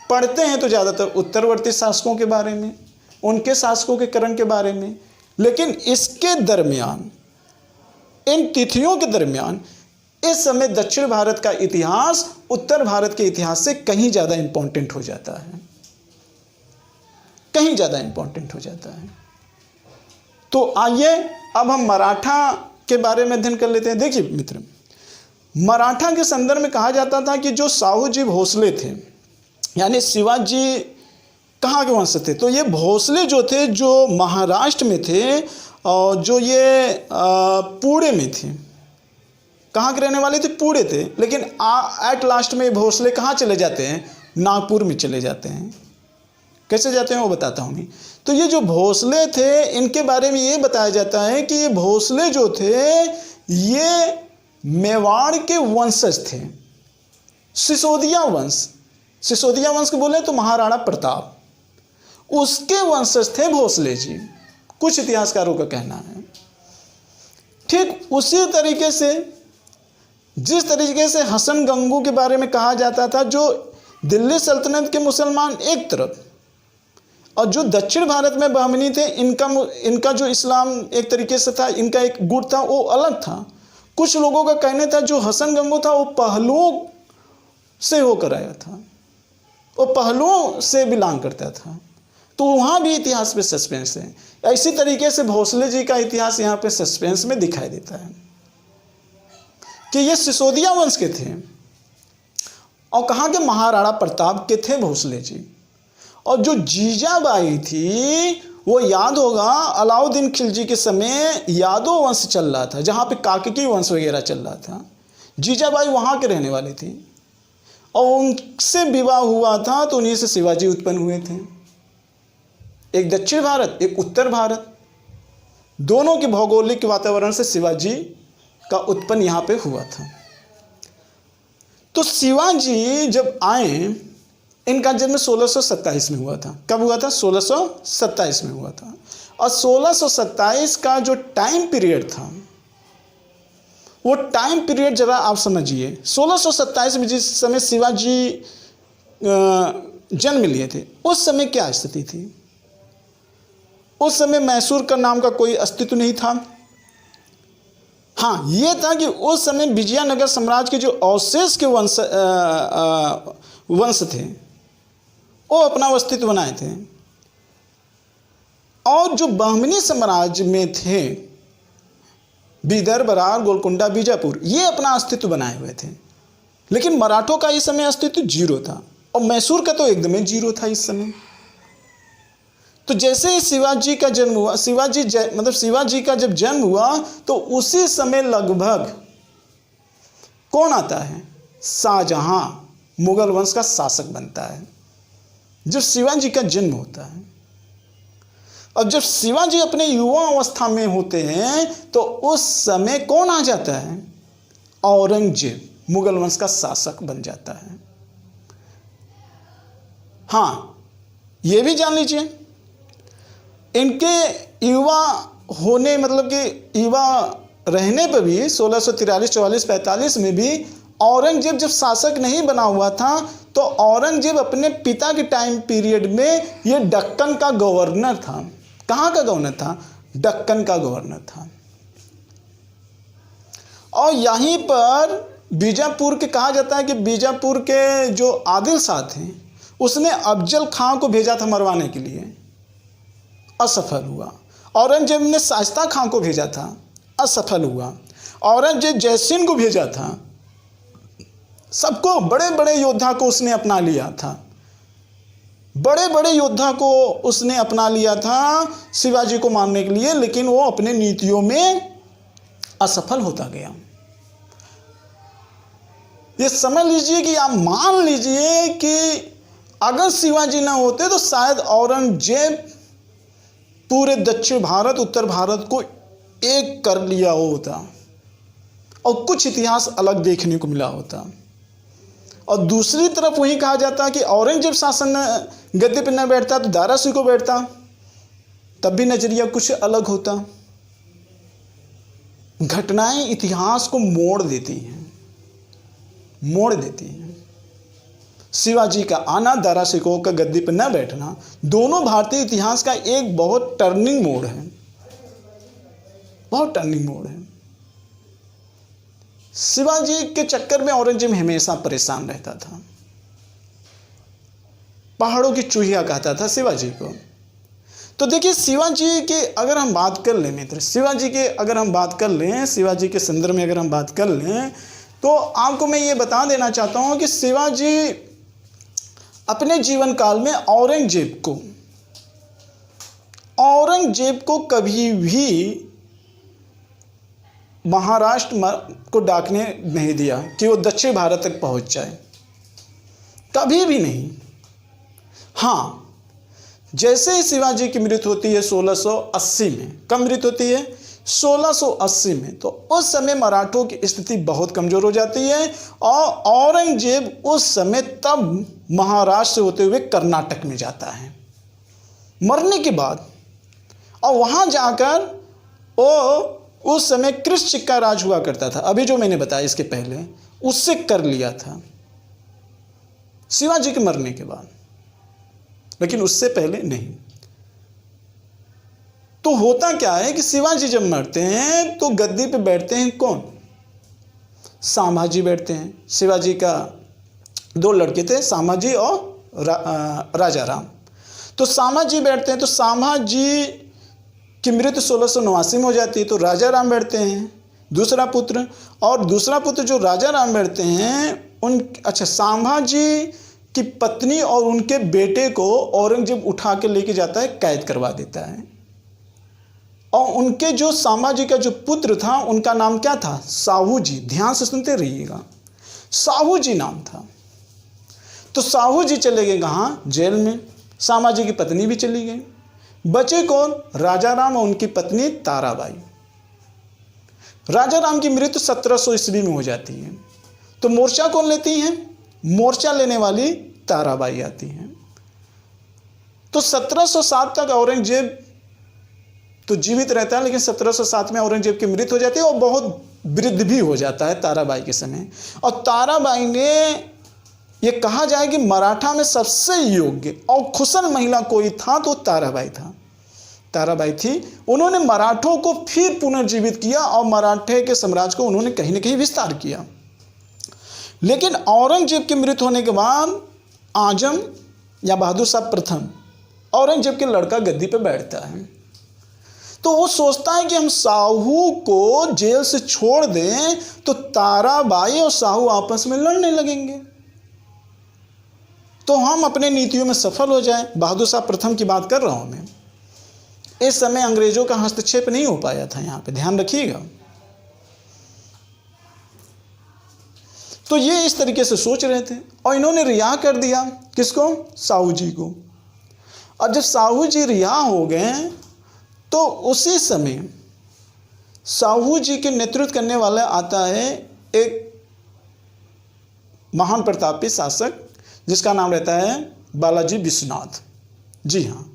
पढ़ते हैं तो ज़्यादातर उत्तरवर्ती शासकों के बारे में, उनके शासकों के क्रम के बारे में, लेकिन इसके दरमियान, इन तिथियों के दरमियान इस समय दक्षिण भारत का इतिहास उत्तर भारत के इतिहास से कहीं ज़्यादा इंपॉर्टेंट हो जाता है, कहीं ज़्यादा इंपॉर्टेंट हो जाता है। तो आइए अब हम मराठा के बारे में अध्ययन कर लेते हैं। देखिए मित्र, मराठा के संदर्भ में कहा जाता था कि जो साहू जी भोसले थे, यानी शिवाजी कहाँ के वंश थे? तो ये भोसले जो थे, जो महाराष्ट्र में थे और जो ये पुणे में थे। कहाँ के रहने वाले थे? पुणे थे। लेकिन एट लास्ट में भोसले कहाँ चले जाते हैं? नागपुर में चले जाते हैं। कैसे जाते हैं वो बताता हूँ मैं। तो ये जो भोसले थे, इनके बारे में ये बताया जाता है कि ये भोसले जो थे ये मेवाड़ के वंशज थे। सिसोदिया वंश को बोले तो महाराणा प्रताप, उसके वंशज थे भोसले जी, कुछ इतिहासकारों का कहना है। ठीक उसी तरीके से जिस तरीके से हसन गंगू के बारे में कहा जाता था, जो दिल्ली सल्तनत के मुसलमान एक तरफ और जो दक्षिण भारत में बहमनी थे, इनका जो इस्लाम एक तरीके से था, इनका एक गुट था, वो अलग था। कुछ लोगों का कहना था जो हसन गंगू था वो पहलुओं से होकर आया था, वो पहलुओं से बिलोंग करता था। तो वहाँ भी इतिहास पे सस्पेंस है। इसी तरीके से भोसले जी का इतिहास यहाँ पे सस्पेंस में दिखाई देता है कि ये सिसोदिया वंश के थे और कहाँ के? महाराणा प्रताप के थे भोसले जी। और जो जीजाबाई थी, वो याद होगा अलाउद्दीन खिलजी के समय यादव वंश चल रहा था, जहाँ पे काकती वंश वगैरह चल रहा था। जीजाबाई वहाँ के रहने वाले थी और उनसे विवाह हुआ था, तो उन्हीं से शिवाजी उत्पन्न हुए थे। एक दक्षिण भारत, एक उत्तर भारत, दोनों के भौगोलिक वातावरण से शिवाजी का उत्पन्न यहाँ पे हुआ था। तो शिवाजी जब आए, इनका जन्म 1627 में हुआ था। कब हुआ था? 1627 में हुआ था। और 1627 का जो टाइम पीरियड था, वो टाइम पीरियड जरा आप समझिए। 1627 में जिस समय शिवाजी जन्म लिए थे, उस समय क्या स्थिति थी? उस समय मैसूर का नाम का कोई अस्तित्व नहीं था। हाँ, ये था कि उस समय विजयनगर साम्राज्य के जो अवशेष के वंश थे, वो अपना अस्तित्व बनाए थे। और जो बहमनी साम्राज्य में थे, बीदर, बरार, गोलकुंडा, बीजापुर ये अपना अस्तित्व बनाए हुए थे। लेकिन मराठों का इस समय अस्तित्व जीरो था और मैसूर का तो एकदम ही जीरो था इस समय। तो जैसे ही शिवाजी का जन्म हुआ, शिवाजी का जब जन्म हुआ तो उसी समय लगभग कौन आता है? शाहजहां मुगल वंश का शासक बनता है जब शिवाजी का जन्म होता है। और जब शिवाजी अपने युवा अवस्था में होते हैं तो उस समय कौन आ जाता है? औरंगजेब मुगल वंश का शासक बन जाता है। हाँ, यह भी जान लीजिए, इनके युवा होने मतलब कि युवा रहने पर भी 1643, 44, 45 में भी औरंगजेब जब शासक नहीं बना हुआ था तो औरंगजेब अपने पिता के टाइम पीरियड में ये दक्कन का गवर्नर था। कहाँ का गवर्नर था? दक्कन का गवर्नर था। और यहीं पर बीजापुर के कहा जाता है कि बीजापुर के जो आदिल शाह थे उसने अफजल खां को भेजा था मरवाने के लिए, असफल हुआ। औरंगजेब ने शाइस्ता खां को भेजा था, असफल हुआ। औरंगजेब जयसिंह को भेजा था, सबको बड़े बड़े योद्धा को उसने अपना लिया था, बड़े बड़े योद्धा को उसने अपना लिया था शिवाजी को मारने के लिए, लेकिन वो अपने नीतियों में असफल होता गया। ये समझ लीजिए कि आप मान लीजिए कि अगर शिवाजी ना होते तो शायद औरंगजेब पूरे दक्षिण भारत, उत्तर भारत को एक कर लिया होता और कुछ इतिहास अलग देखने को मिला होता। और दूसरी तरफ वही कहा जाता है कि औरंगजेब शासन गद्दी पर न बैठता तो दारा सिंह को बैठता, तब भी नजरिया कुछ अलग होता। घटनाएं इतिहास को मोड़ देती हैं, मोड़ देती हैं। शिवाजी का आना, दारा सिकोह का गद्दी पर न बैठना, दोनों भारतीय इतिहास का एक बहुत टर्निंग मोड़ है, बहुत टर्निंग मोड़ है। शिवाजी के चक्कर में औरंगजेब हमेशा परेशान रहता था, पहाड़ों की चूहिया कहता था शिवाजी को। तो देखिए शिवाजी के अगर हम बात कर लें मित्र, शिवाजी के अगर हम बात कर लें, शिवाजी के संदर्भ में अगर हम बात कर लें तो आपको मैं ये बता देना चाहता हूं कि शिवाजी अपने जीवन काल में औरंगजेब को कभी भी महाराष्ट्र को डाकने नहीं दिया कि वो दक्षिण भारत तक पहुंच जाए, कभी भी नहीं। हाँ, जैसे ही शिवाजी की मृत्यु होती है 1680 में, कब मृत्यु होती है? 1680 में। तो उस समय मराठों की स्थिति बहुत कमजोर हो जाती है और औरंगजेब उस समय तब महाराष्ट्र से होते हुए कर्नाटक में जाता है मरने के बाद। और वहाँ जाकर वो उस समय कृष्ण का राज हुआ करता था, अभी जो मैंने बताया इसके पहले, उससे कर लिया था शिवाजी के मरने के बाद, लेकिन उससे पहले नहीं। तो होता क्या है कि शिवाजी जब मरते हैं तो गद्दी पे बैठते हैं कौन? संभाजी बैठते हैं। शिवाजी का दो लड़के थे, संभाजी और राजा राम। तो संभाजी बैठते हैं, तो संभाजी की मृत्यु 1689 में हो जाती है, तो राजा राम बैठते हैं दूसरा पुत्र। और दूसरा पुत्र जो राजा राम बैठते हैं संभाजी की पत्नी और उनके बेटे को औरंगजेब उठा के लेके जाता है, कैद करवा देता है। और उनके जो संभाजी का जो पुत्र था उनका नाम क्या था? साहू जी। ध्यान से सुनते रहिएगा, साहू जी नाम था। तो साहू जी चले गए कहाँ? जेल में। संभाजी की पत्नी भी चली गई। बचे कौन? राजा राम और उनकी पत्नी ताराबाई। राजा राम की मृत्यु 1700 ईस्वी में हो जाती है। तो मोर्चा कौन लेती हैं? मोर्चा लेने वाली ताराबाई आती हैं। तो 1707 तक औरंगजेब तो जीवित रहता है, लेकिन 1707 में औरंगजेब की मृत्यु हो जाती है और बहुत वृद्ध भी हो जाता है ताराबाई के समय। और ताराबाई ने ये कहा जाए कि मराठा में सबसे योग्य और कुशल महिला कोई था तो ताराबाई था, ताराबाई थी। उन्होंने मराठों को फिर पुनर्जीवित किया और मराठे के साम्राज्य को उन्होंने कहीं ना कहीं विस्तार किया। लेकिन औरंगजेब की मृत्यु होने के बाद आजम या बहादुर शाह प्रथम, औरंगजेब के लड़का गद्दी पर बैठता है। तो वो सोचता है कि हम साहू को जेल से छोड़ दें तो ताराबाई और साहू आपस में लड़ने लगेंगे, तो हम अपने नीतियों में सफल हो जाएं। बहादुर शाह प्रथम की बात कर रहा हूं मैं। इस समय अंग्रेजों का हस्तक्षेप नहीं हो पाया था, यहां पे ध्यान रखिएगा। तो ये इस तरीके से सोच रहे थे और इन्होंने रिहा कर दिया किसको? साहू जी को। और जब साहू जी रिहा हो गए तो उसी समय साहू जी के नेतृत्व करने वाला आता है एक महान प्रतापी शासक जिसका नाम रहता है बालाजी विश्वनाथ। जी हाँ,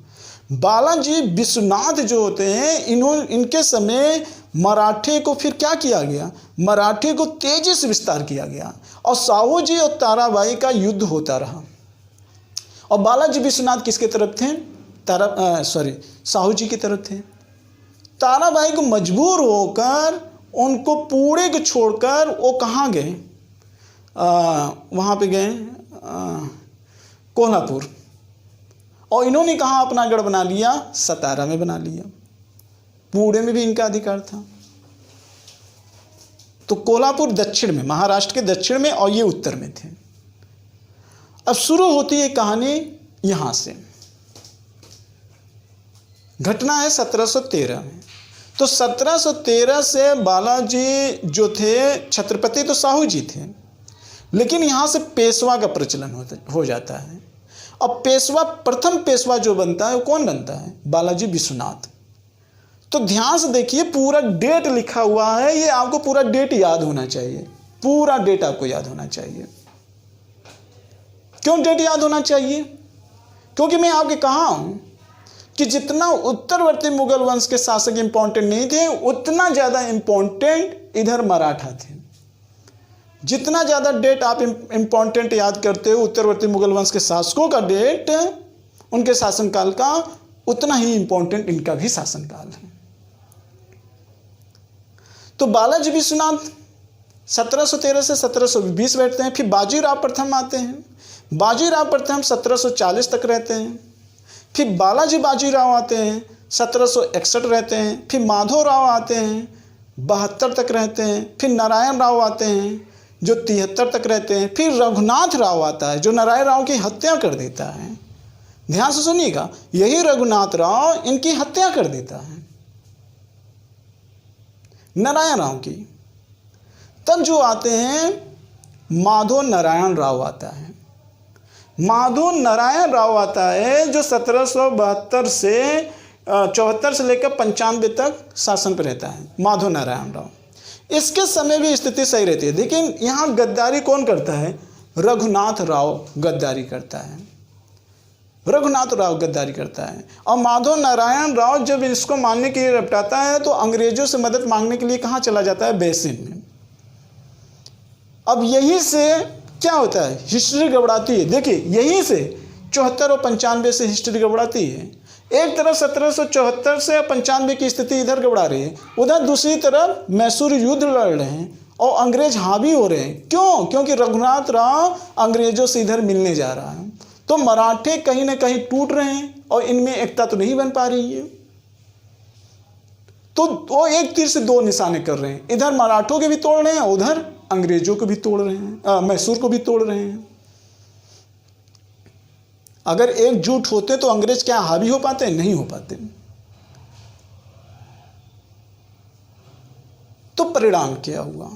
बालाजी विश्वनाथ जो होते हैं, इनके समय मराठे को फिर क्या किया गया? मराठे को तेजी से विस्तार किया गया और साहू जी और ताराबाई का युद्ध होता रहा। और बालाजी विश्वनाथ किसके तरफ थे? साहू जी की तरफ थे। ताराबाई को मजबूर होकर उनको पूरे को छोड़कर वो कहाँ गए? वहाँ पे गए कोल्हापुर। और इन्होंने कहाँ अपना गढ़ बना लिया? सतारा में बना लिया। पुणे में भी इनका अधिकार था। तो कोल्हापुर दक्षिण में, महाराष्ट्र के दक्षिण में, और ये उत्तर में थे। अब शुरू होती है कहानी यहां से। घटना है 1713 में। तो 1713 से बालाजी जो थे, छत्रपति तो साहू जी थे, लेकिन यहां से पेशवा का प्रचलन हो जाता है। अब पेशवा, प्रथम पेशवा जो बनता है वो कौन बनता है? बालाजी विश्वनाथ। तो ध्यान से देखिए, पूरा डेट लिखा हुआ है, ये आपको पूरा डेट याद होना चाहिए। पूरा डेट आपको याद होना चाहिए। क्यों डेट याद होना चाहिए? क्योंकि मैं आपके कहा हूं कि जितना उत्तरवर्ती मुगल वंश के शासक इंपॉर्टेंट नहीं थे, उतना ज्यादा इंपॉर्टेंट इधर मराठा थे। जितना ज्यादा डेट आप इंपॉर्टेंट याद करते हो उत्तरवर्ती मुगल वंश के शासकों का डेट, उनके शासनकाल का, उतना ही इंपॉर्टेंट इनका भी शासनकाल है। तो बालाजी विश्वनाथ 1713 से 1720 बैठते हैं। फिर बाजीराव प्रथम आते हैं। बाजीराव प्रथम 1740 तक रहते हैं। फिर बालाजी बाजीराव आते हैं, 1761 रहते हैं। फिर माधवराव आते हैं, 72 तक रहते हैं। फिर नारायण राव आते हैं जो 73 तक रहते हैं। फिर रघुनाथ राव आता है जो नारायण राव की हत्या कर देता है। ध्यान से सुनिएगा, यही रघुनाथ राव इनकी हत्या कर देता है, नारायण राव की। तब जो आते हैं माधव नारायण राव आता है। माधव नारायण राव आता है जो 1772 से 74 से लेकर 95 तक शासन पर रहता है, माधव नारायण राव। इसके समय भी स्थिति सही रहती है, लेकिन यहाँ गद्दारी कौन करता है? रघुनाथ राव गद्दारी करता है। रघुनाथ राव गद्दारी करता है। और माधव नारायण राव जब इसको मानने के लिए रपटाता है तो अंग्रेजों से मदद मांगने के लिए कहाँ चला जाता है? बेसिन में। अब यहीं से क्या होता है? हिस्ट्री गड़बड़ाती है। देखिए, यहीं से 74 और 95 से हिस्ट्री गड़बड़ाती है। एक तरफ 1774 से 95 की स्थिति इधर गड़बड़ा रही है, उधर दूसरी तरफ मैसूर युद्ध लड़ रहे हैं और अंग्रेज हावी हो रहे हैं। क्यों? क्योंकि रघुनाथ राव अंग्रेजों से इधर मिलने जा रहा है। तो मराठे कहीं ना कहीं टूट रहे हैं और इनमें एकता तो नहीं बन पा रही है। तो वो एक तीर से दो निशाने कर रहे हैं, इधर मराठों के भी तोड़ रहे हैं, उधर अंग्रेजों को भी तोड़ रहे हैं, मैसूर को भी तोड़ रहे हैं। अगर एकजुट होते तो अंग्रेज क्या हावी हो पाते? नहीं हो पाते। तो परिणाम क्या हुआ?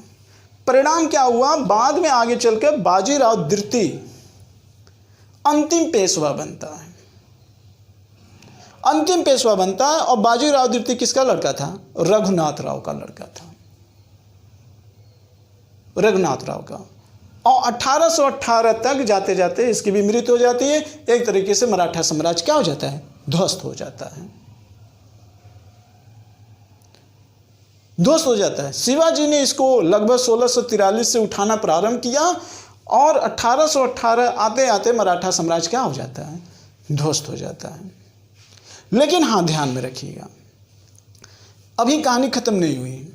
परिणाम क्या हुआ? बाद में आगे चलकर बाजीराव द्वितीय अंतिम पेशवा बनता है। अंतिम पेशवा बनता है और बाजीराव द्वितीय किसका लड़का था? रघुनाथ राव का लड़का था, रघुनाथ राव का। और 1818 तक जाते जाते इसकी भी मृत्यु हो जाती है। एक तरीके से मराठा साम्राज्य क्या हो जाता है? ध्वस्त हो जाता है, ध्वस्त हो जाता है। शिवाजी ने इसको लगभग 1643 से उठाना प्रारंभ किया और 1818 आते आते मराठा साम्राज्य क्या हो जाता है? ध्वस्त हो जाता है। लेकिन हाँ, ध्यान में रखिएगा, अभी कहानी खत्म नहीं हुई,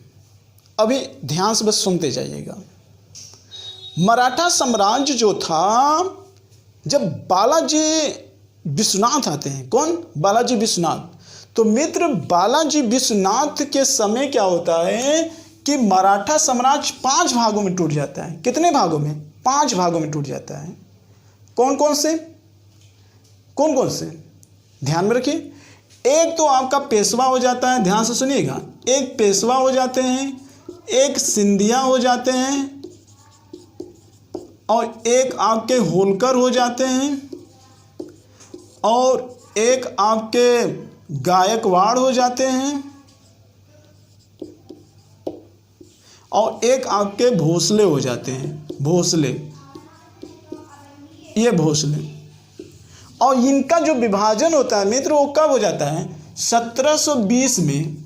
अभी ध्यान से बस सुनते जाइएगा। मराठा साम्राज्य जो था, जब बालाजी विश्वनाथ आते हैं, कौन? बालाजी विश्वनाथ। तो मित्र बालाजी विश्वनाथ के समय क्या होता है कि मराठा साम्राज्य 5 भागों में टूट जाता है। कितने भागों में? 5 भागों में टूट जाता है। कौन कौन से? कौन कौन से? ध्यान में रखिए। एक तो आपका पेशवा हो जाता है, ध्यान से सुनिएगा। एक पेशवा हो जाते हैं, एक सिंधिया हो जाते हैं, और एक आपके होलकर हो जाते हैं, और एक आपके गायकवाड़ हो जाते हैं, और एक आपके भोसले हो जाते हैं। भोसले, ये भोसले। और इनका जो विभाजन होता है मित्र वो कब हो जाता है? 1720 में।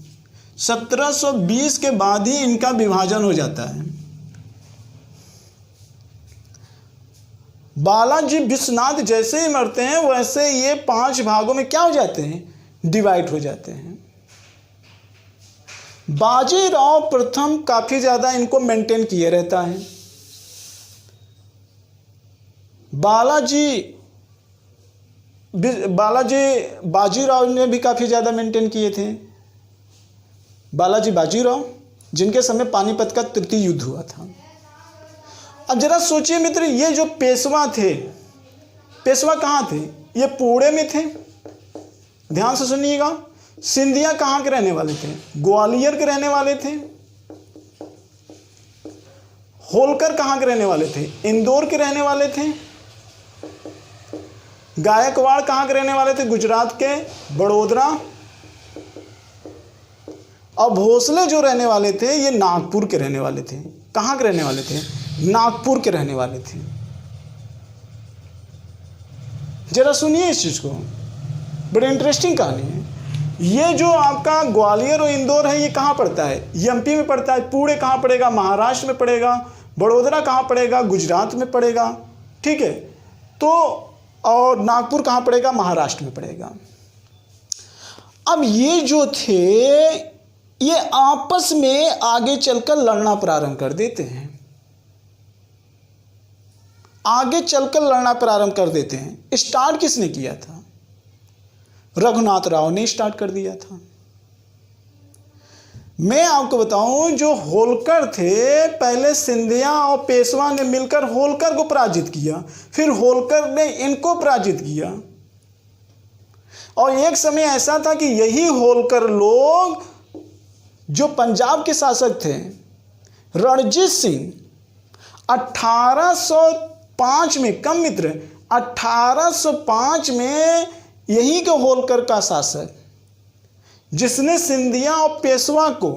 1720 के बाद ही इनका विभाजन हो जाता है। बालाजी विश्वनाथ जैसे ही मरते हैं वैसे ये 5 भागों में क्या हो जाते हैं? डिवाइड हो जाते हैं। बाजीराव प्रथम काफी ज्यादा इनको मेंटेन किए रहता है। बाजीराव ने भी काफी ज्यादा मेंटेन किए थे। बालाजी बाजीराव, जिनके समय पानीपत का तृतीय युद्ध हुआ था। अब जरा सोचिए मित्र, ये जो पेशवा थे, पेशवा कहाँ थे? ये पुणे में थे। ध्यान से सुनिएगा। सिंधिया कहाँ के रहने वाले थे? ग्वालियर के रहने वाले थे। होलकर कहाँ के रहने वाले थे? इंदौर के रहने वाले थे। गायकवाड़ कहाँ के रहने वाले थे? गुजरात के बड़ोदरा। और भोसले जो रहने वाले थे ये नागपुर के रहने वाले थे। कहाँ के रहने वाले थे? नागपुर के रहने वाले थे। जरा सुनिए इस चीज को, बड़ी इंटरेस्टिंग कहानी है। ये जो आपका ग्वालियर और इंदौर है ये कहाँ पड़ता है? एमपी में पड़ता है। पुणे कहाँ पड़ेगा? महाराष्ट्र में पड़ेगा। बड़ोदरा कहाँ पड़ेगा? गुजरात में पड़ेगा। ठीक है। तो और नागपुर कहाँ पड़ेगा? महाराष्ट्र में पड़ेगा। अब ये जो थे ये आपस में आगे चलकर लड़ना प्रारंभ कर देते हैं। आगे चलकर लड़ना प्रारंभ कर देते हैं। स्टार्ट किसने किया था? रघुनाथ राव ने स्टार्ट कर दिया था। मैं आपको बताऊं, जो होलकर थे पहले सिंधिया और पेशवा ने मिलकर होलकर को पराजित किया, फिर होलकर ने इनको पराजित किया। और एक समय ऐसा था कि यही होलकर लोग जो पंजाब के शासक थे रणजीत सिंह 1805 में, कम मित्र 1805 में यही के होलकर का शासक जिसने सिंधिया और पेशवा को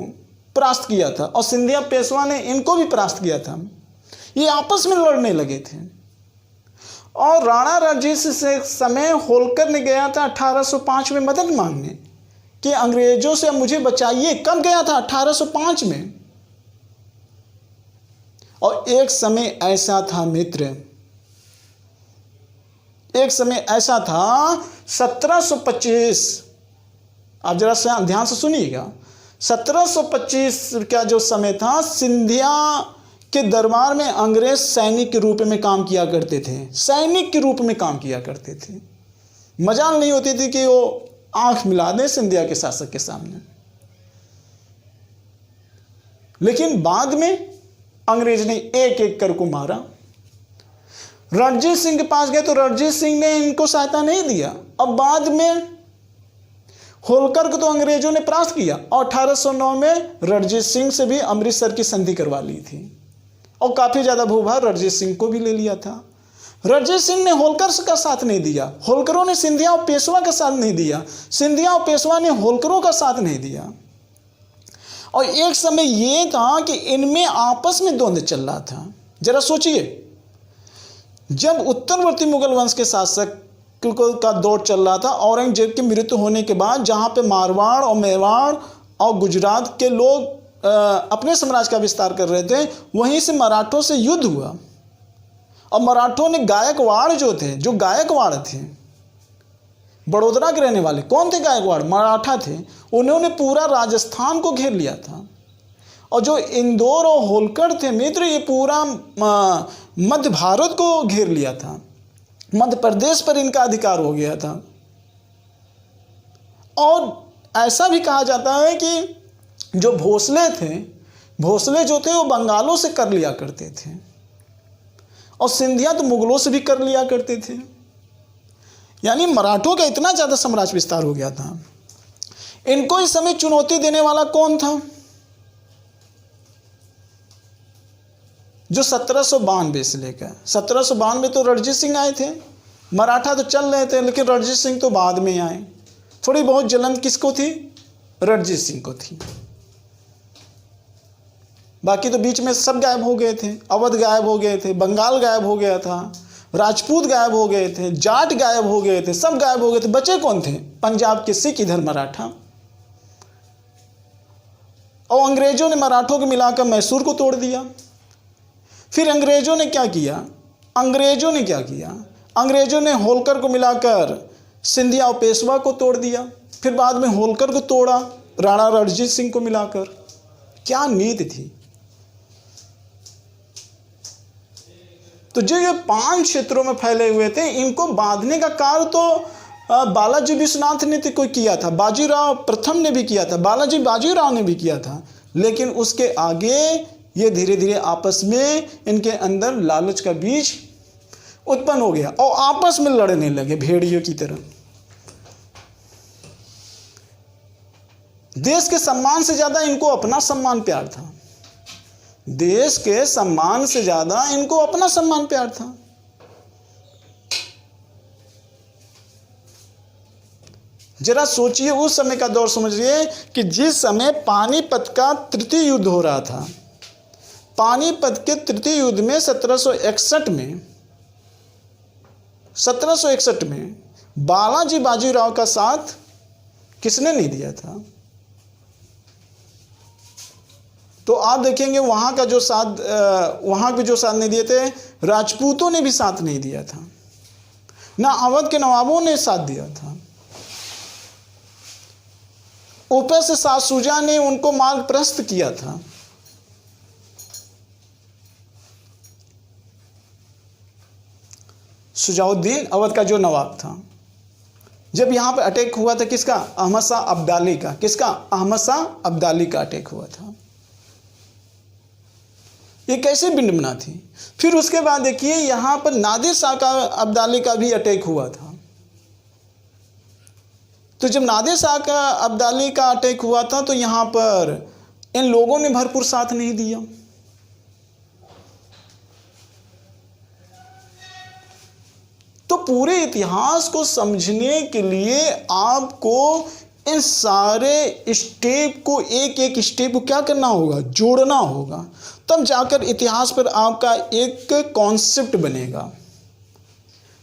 परास्त किया था, और सिंधिया पेशवा ने इनको भी परास्त किया था, ये आपस में लड़ने लगे थे। और राणा रणजीत सिंह से समय होलकर ने गया था 1805 में मदद मांगने कि अंग्रेजों से मुझे बचाइए। कब गया था? 1805 में। और एक समय ऐसा था मित्र, एक समय ऐसा था 1725, आप जरा ध्यान से सुनिएगा। 1725 का जो समय था, सिंधिया के दरबार में अंग्रेज सैनिक के रूप में काम किया करते थे। सैनिक के रूप में काम किया करते थे। मजाल नहीं होती थी कि वो आंख मिला दें सिंधिया के शासक के सामने। लेकिन बाद में अंग्रेज ने एक एक कर को मारा। रणजीत सिंह के पास गए तो रणजीत सिंह ने इनको सहायता नहीं दिया। अब बाद में होलकर को तो अंग्रेजों ने परास्त किया, और 1809 में रणजीत सिंह से भी अमृतसर की संधि करवा ली थी, और काफी ज्यादा भूभार रणजीत सिंह को भी ले लिया था। रणजीत सिंह ने होलकर का साथ नहीं दिया, होलकरों ने सिंधिया और पेशवा का साथ नहीं दिया, सिंधिया और पेशवा ने होलकरों का साथ नहीं दिया। और एक समय यह था कि इनमें आपस में द्वंद्व चल रहा था। जरा सोचिए, जब उत्तरवर्ती मुगल वंश के शासक का दौर चल रहा था, औरंगजेब की मृत्यु होने के बाद जहां पे मारवाड़ और मेवाड़ और गुजरात के लोग अपने साम्राज्य का विस्तार कर रहे थे, वहीं से मराठों से युद्ध हुआ। और मराठों ने गायकवाड़ जो थे, जो गायकवाड़ थे बड़ोदरा के रहने वाले, कौन थे गायकवाड़? मराठा थे। उन्होंने पूरा राजस्थान को घेर लिया था। और जो इंदौर और होलकर थे मित्र, ये पूरा मध्य भारत को घेर लिया था। मध्य प्रदेश पर इनका अधिकार हो गया था। और ऐसा भी कहा जाता है कि जो भोसले थे, भोसले जो थे वो बंगालों से कर लिया करते थे और सिंधिया तो मुगलों से भी कर लिया करते थे। यानी मराठों का इतना ज़्यादा साम्राज्य विस्तार हो गया था। इनको इस समय चुनौती देने वाला कौन था? जो 1792 से लेकर 1792 तो रणजीत सिंह आए थे। मराठा तो चल रहे थे, लेकिन रणजीत सिंह तो बाद में आए। थोड़ी बहुत जलन किसको थी? रणजीत सिंह को थी। बाकी तो बीच में सब गायब हो गए थे। अवध गायब हो गए थे, बंगाल गायब हो गया था, राजपूत गायब हो गए थे, जाट गायब हो गए थे, सब गायब हो गए थे। बचे कौन थे? पंजाब के सिख, इधर मराठा। और अंग्रेजों ने मराठों को मिलाकर मैसूर को तोड़ दिया। फिर अंग्रेजों ने क्या किया? अंग्रेजों ने होलकर को मिलाकर सिंधिया और पेशवा को तोड़ दिया। फिर बाद में होलकर को तोड़ा राणा रणजीत सिंह को मिलाकर। क्या नीति थी! तो जो ये 5 क्षेत्रों में फैले हुए थे, इनको बांधने का कार्य तो बालाजी विश्वनाथ ने तो किया था, बाजीराव प्रथम ने भी किया था, बाजीराव ने भी किया था। लेकिन उसके आगे ये धीरे धीरे आपस में इनके अंदर लालच का बीज उत्पन्न हो गया और आपस में लड़ने लगे भेड़ियों की तरह। देश के सम्मान से ज्यादा इनको अपना सम्मान प्यार था। देश के सम्मान से ज्यादा इनको अपना सम्मान प्यार था। जरा सोचिए, उस समय का दौर समझिए कि जिस समय पानीपत का तृतीय युद्ध हो रहा था। पानीपत के तृतीय युद्ध में 1761 में बालाजी बाजीराव का साथ किसने नहीं दिया था? तो आप देखेंगे वहां का जो साथ, वहां के जो साथ नहीं दिए थे, राजपूतों ने भी साथ नहीं दिया था, ना अवध के नवाबों ने साथ दिया था। ऊपर से शाह शुजा ने उनको मार्ग प्रशस्त किया था। शुजाउद्दीन अवध का जो नवाब था, जब यहां पर अटैक हुआ था किसका? अहमद शाह अब्दाली का। किसका? अहमद शाह अब्दाली का अटैक हुआ था। ये कैसे विडंबना थी। फिर उसके बाद देखिए यहां पर नादिर शाह का अब्दाली का भी अटैक हुआ था। तो जब नादिर शाह का अब्दाली का अटैक हुआ था तो यहां पर इन लोगों ने भरपूर साथ नहीं दिया। तो पूरे इतिहास को समझने के लिए आपको इन सारे स्टेप को, एक एक स्टेप को क्या करना होगा? जोड़ना होगा। तब जाकर इतिहास पर आपका एक कॉन्सेप्ट बनेगा।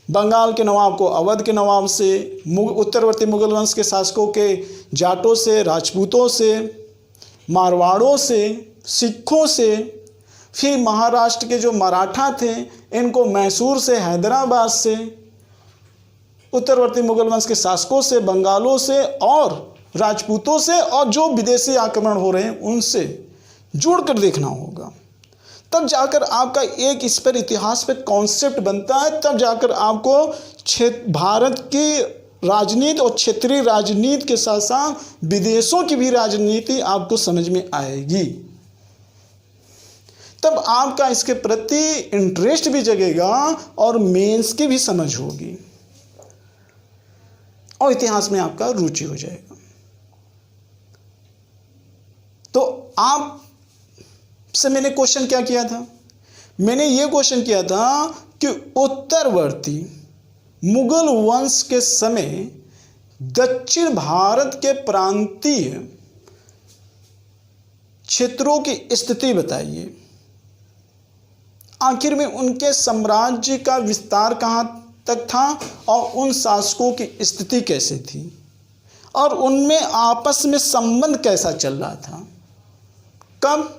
बंगाल के नवाब को अवध के नवाब से, उत्तरवर्ती मुगल वंश के शासकों के जाटों से, राजपूतों से, मारवाड़ों से, सिखों से, फिर महाराष्ट्र के जो मराठा थे इनको मैसूर से, हैदराबाद से, उत्तरवर्ती मुगल वंश के शासकों से, बंगालों से और राजपूतों से, और जो विदेशी आक्रमण हो रहे हैं उनसे जोड़कर देखना होगा। तब जाकर आपका एक इस पर इतिहास पे कॉन्सेप्ट बनता है। तब जाकर आपको भारत की राजनीति और क्षेत्रीय राजनीति के साथ साथ विदेशों की भी राजनीति आपको समझ में आएगी। तब आपका इसके प्रति इंटरेस्ट भी जगेगा और मेंस की भी समझ होगी और इतिहास में आपका रुचि हो जाएगा। तो आप से मैंने क्वेश्चन क्या किया था? मैंने ये क्वेश्चन किया था कि उत्तरवर्ती मुगल वंश के समय दक्षिण भारत के प्रांतीय क्षेत्रों की स्थिति बताइए। आखिर में उनके साम्राज्य का विस्तार कहां तक था और उन शासकों की स्थिति कैसे थी और उनमें आपस में संबंध कैसा चल रहा था। कब?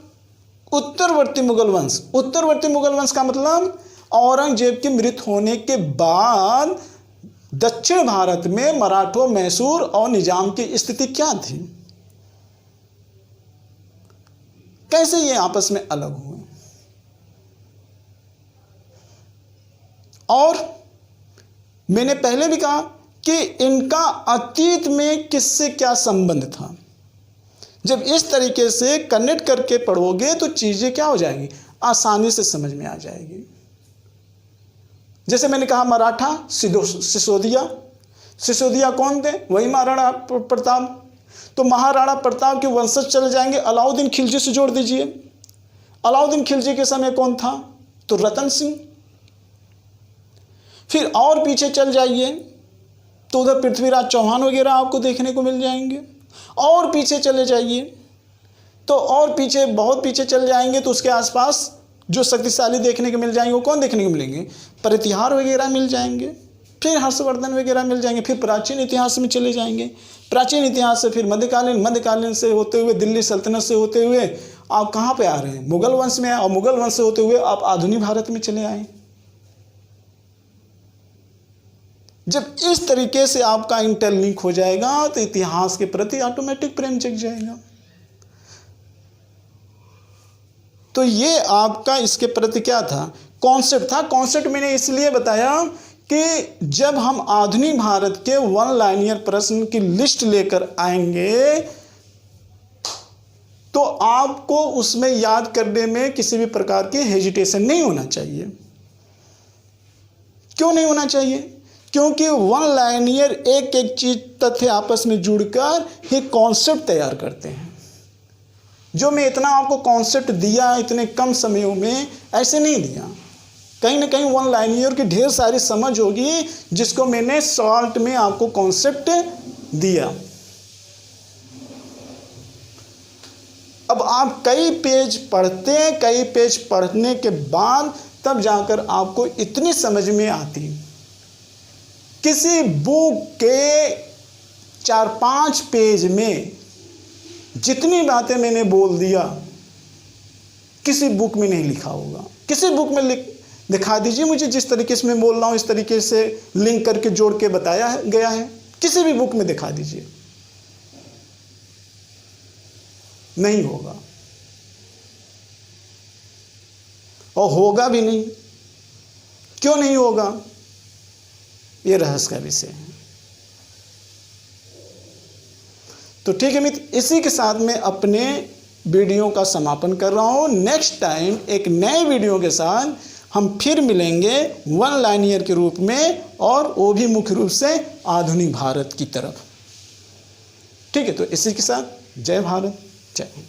उत्तरवर्ती मुगल वंश। उत्तरवर्ती मुगल वंश का मतलब औरंगजेब के मृत होने के बाद दक्षिण भारत में मराठों, मैसूर और निजाम की स्थिति क्या थी, कैसे ये आपस में अलग हुए। और मैंने पहले भी कहा कि इनका अतीत में किससे क्या संबंध था। जब इस तरीके से कनेक्ट करके पढ़ोगे तो चीज़ें क्या हो जाएंगी, आसानी से समझ में आ जाएगी। जैसे मैंने कहा मराठा सिसोदिया, सिसोदिया कौन थे, वही महाराणा प्रताप। तो महाराणा प्रताप के वंशज चले जाएंगे अलाउद्दीन खिलजी से जोड़ दीजिए। अलाउद्दीन खिलजी के समय कौन था, तो रतन सिंह। फिर और पीछे चल जाइए तो उधर पृथ्वीराज चौहान वगैरह आपको देखने को मिल जाएंगे। और पीछे चले जाइए तो और पीछे, बहुत पीछे चल जाएंगे तो उसके आसपास जो शक्तिशाली देखने को मिल जाएंगे वो कौन देखने को मिलेंगे, प्रतिहार वगैरह मिल जाएंगे। फिर हर्षवर्धन वगैरह मिल जाएंगे। फिर प्राचीन इतिहास में चले जाएंगे, प्राचीन इतिहास से फिर मध्यकालीन, मध्यकालीन से होते हुए दिल्ली सल्तनत से होते हुए आप कहाँ पे आ रहे हैं, मुगल वंश में आए, और मुगल वंश से होते हुए आप आधुनिक भारत में चले आए। जब इस तरीके से आपका इंटरलिंक हो जाएगा तो इतिहास के प्रति ऑटोमेटिक प्रेम जग जाएगा। तो ये आपका इसके प्रति क्या था, कॉन्सेप्ट था। कॉन्सेप्ट मैंने इसलिए बताया कि जब हम आधुनिक भारत के वन लाइनियर प्रश्न की लिस्ट लेकर आएंगे तो आपको उसमें याद करने में किसी भी प्रकार की हेजिटेशन नहीं होना चाहिए। क्यों नहीं होना चाहिए, क्योंकि वन लाइनियर एक एक चीज तथ्य आपस में जुड़कर ही कॉन्सेप्ट तैयार करते हैं। जो मैं इतना आपको कॉन्सेप्ट दिया इतने कम समयों में, ऐसे नहीं दिया। कहीं ना कहीं वन लाइनियर की ढेर सारी समझ होगी जिसको मैंने शॉर्ट में आपको कॉन्सेप्ट दिया। अब आप कई पेज पढ़ते हैं, कई पेज पढ़ने के बाद तब जाकर आपको इतनी समझ में आती। किसी बुक के 4-5 पेज में जितनी बातें मैंने बोल दिया किसी बुक में नहीं लिखा होगा। किसी बुक में दिखा दीजिए मुझे, जिस तरीके से मैं बोल रहा हूं इस तरीके से लिंक करके जोड़ के बताया गया है, किसी भी बुक में दिखा दीजिए, नहीं होगा और होगा भी नहीं। क्यों नहीं होगा, ये रहस्य का विषय है। तो ठीक है मित्र, इसी के साथ मैं अपने वीडियो का समापन कर रहा हूं। नेक्स्ट टाइम एक नए वीडियो के साथ हम फिर मिलेंगे वन लाइनियर के रूप में, और वो भी मुख्य रूप से आधुनिक भारत की तरफ। ठीक है, तो इसी के साथ जय भारत, जय हिंद।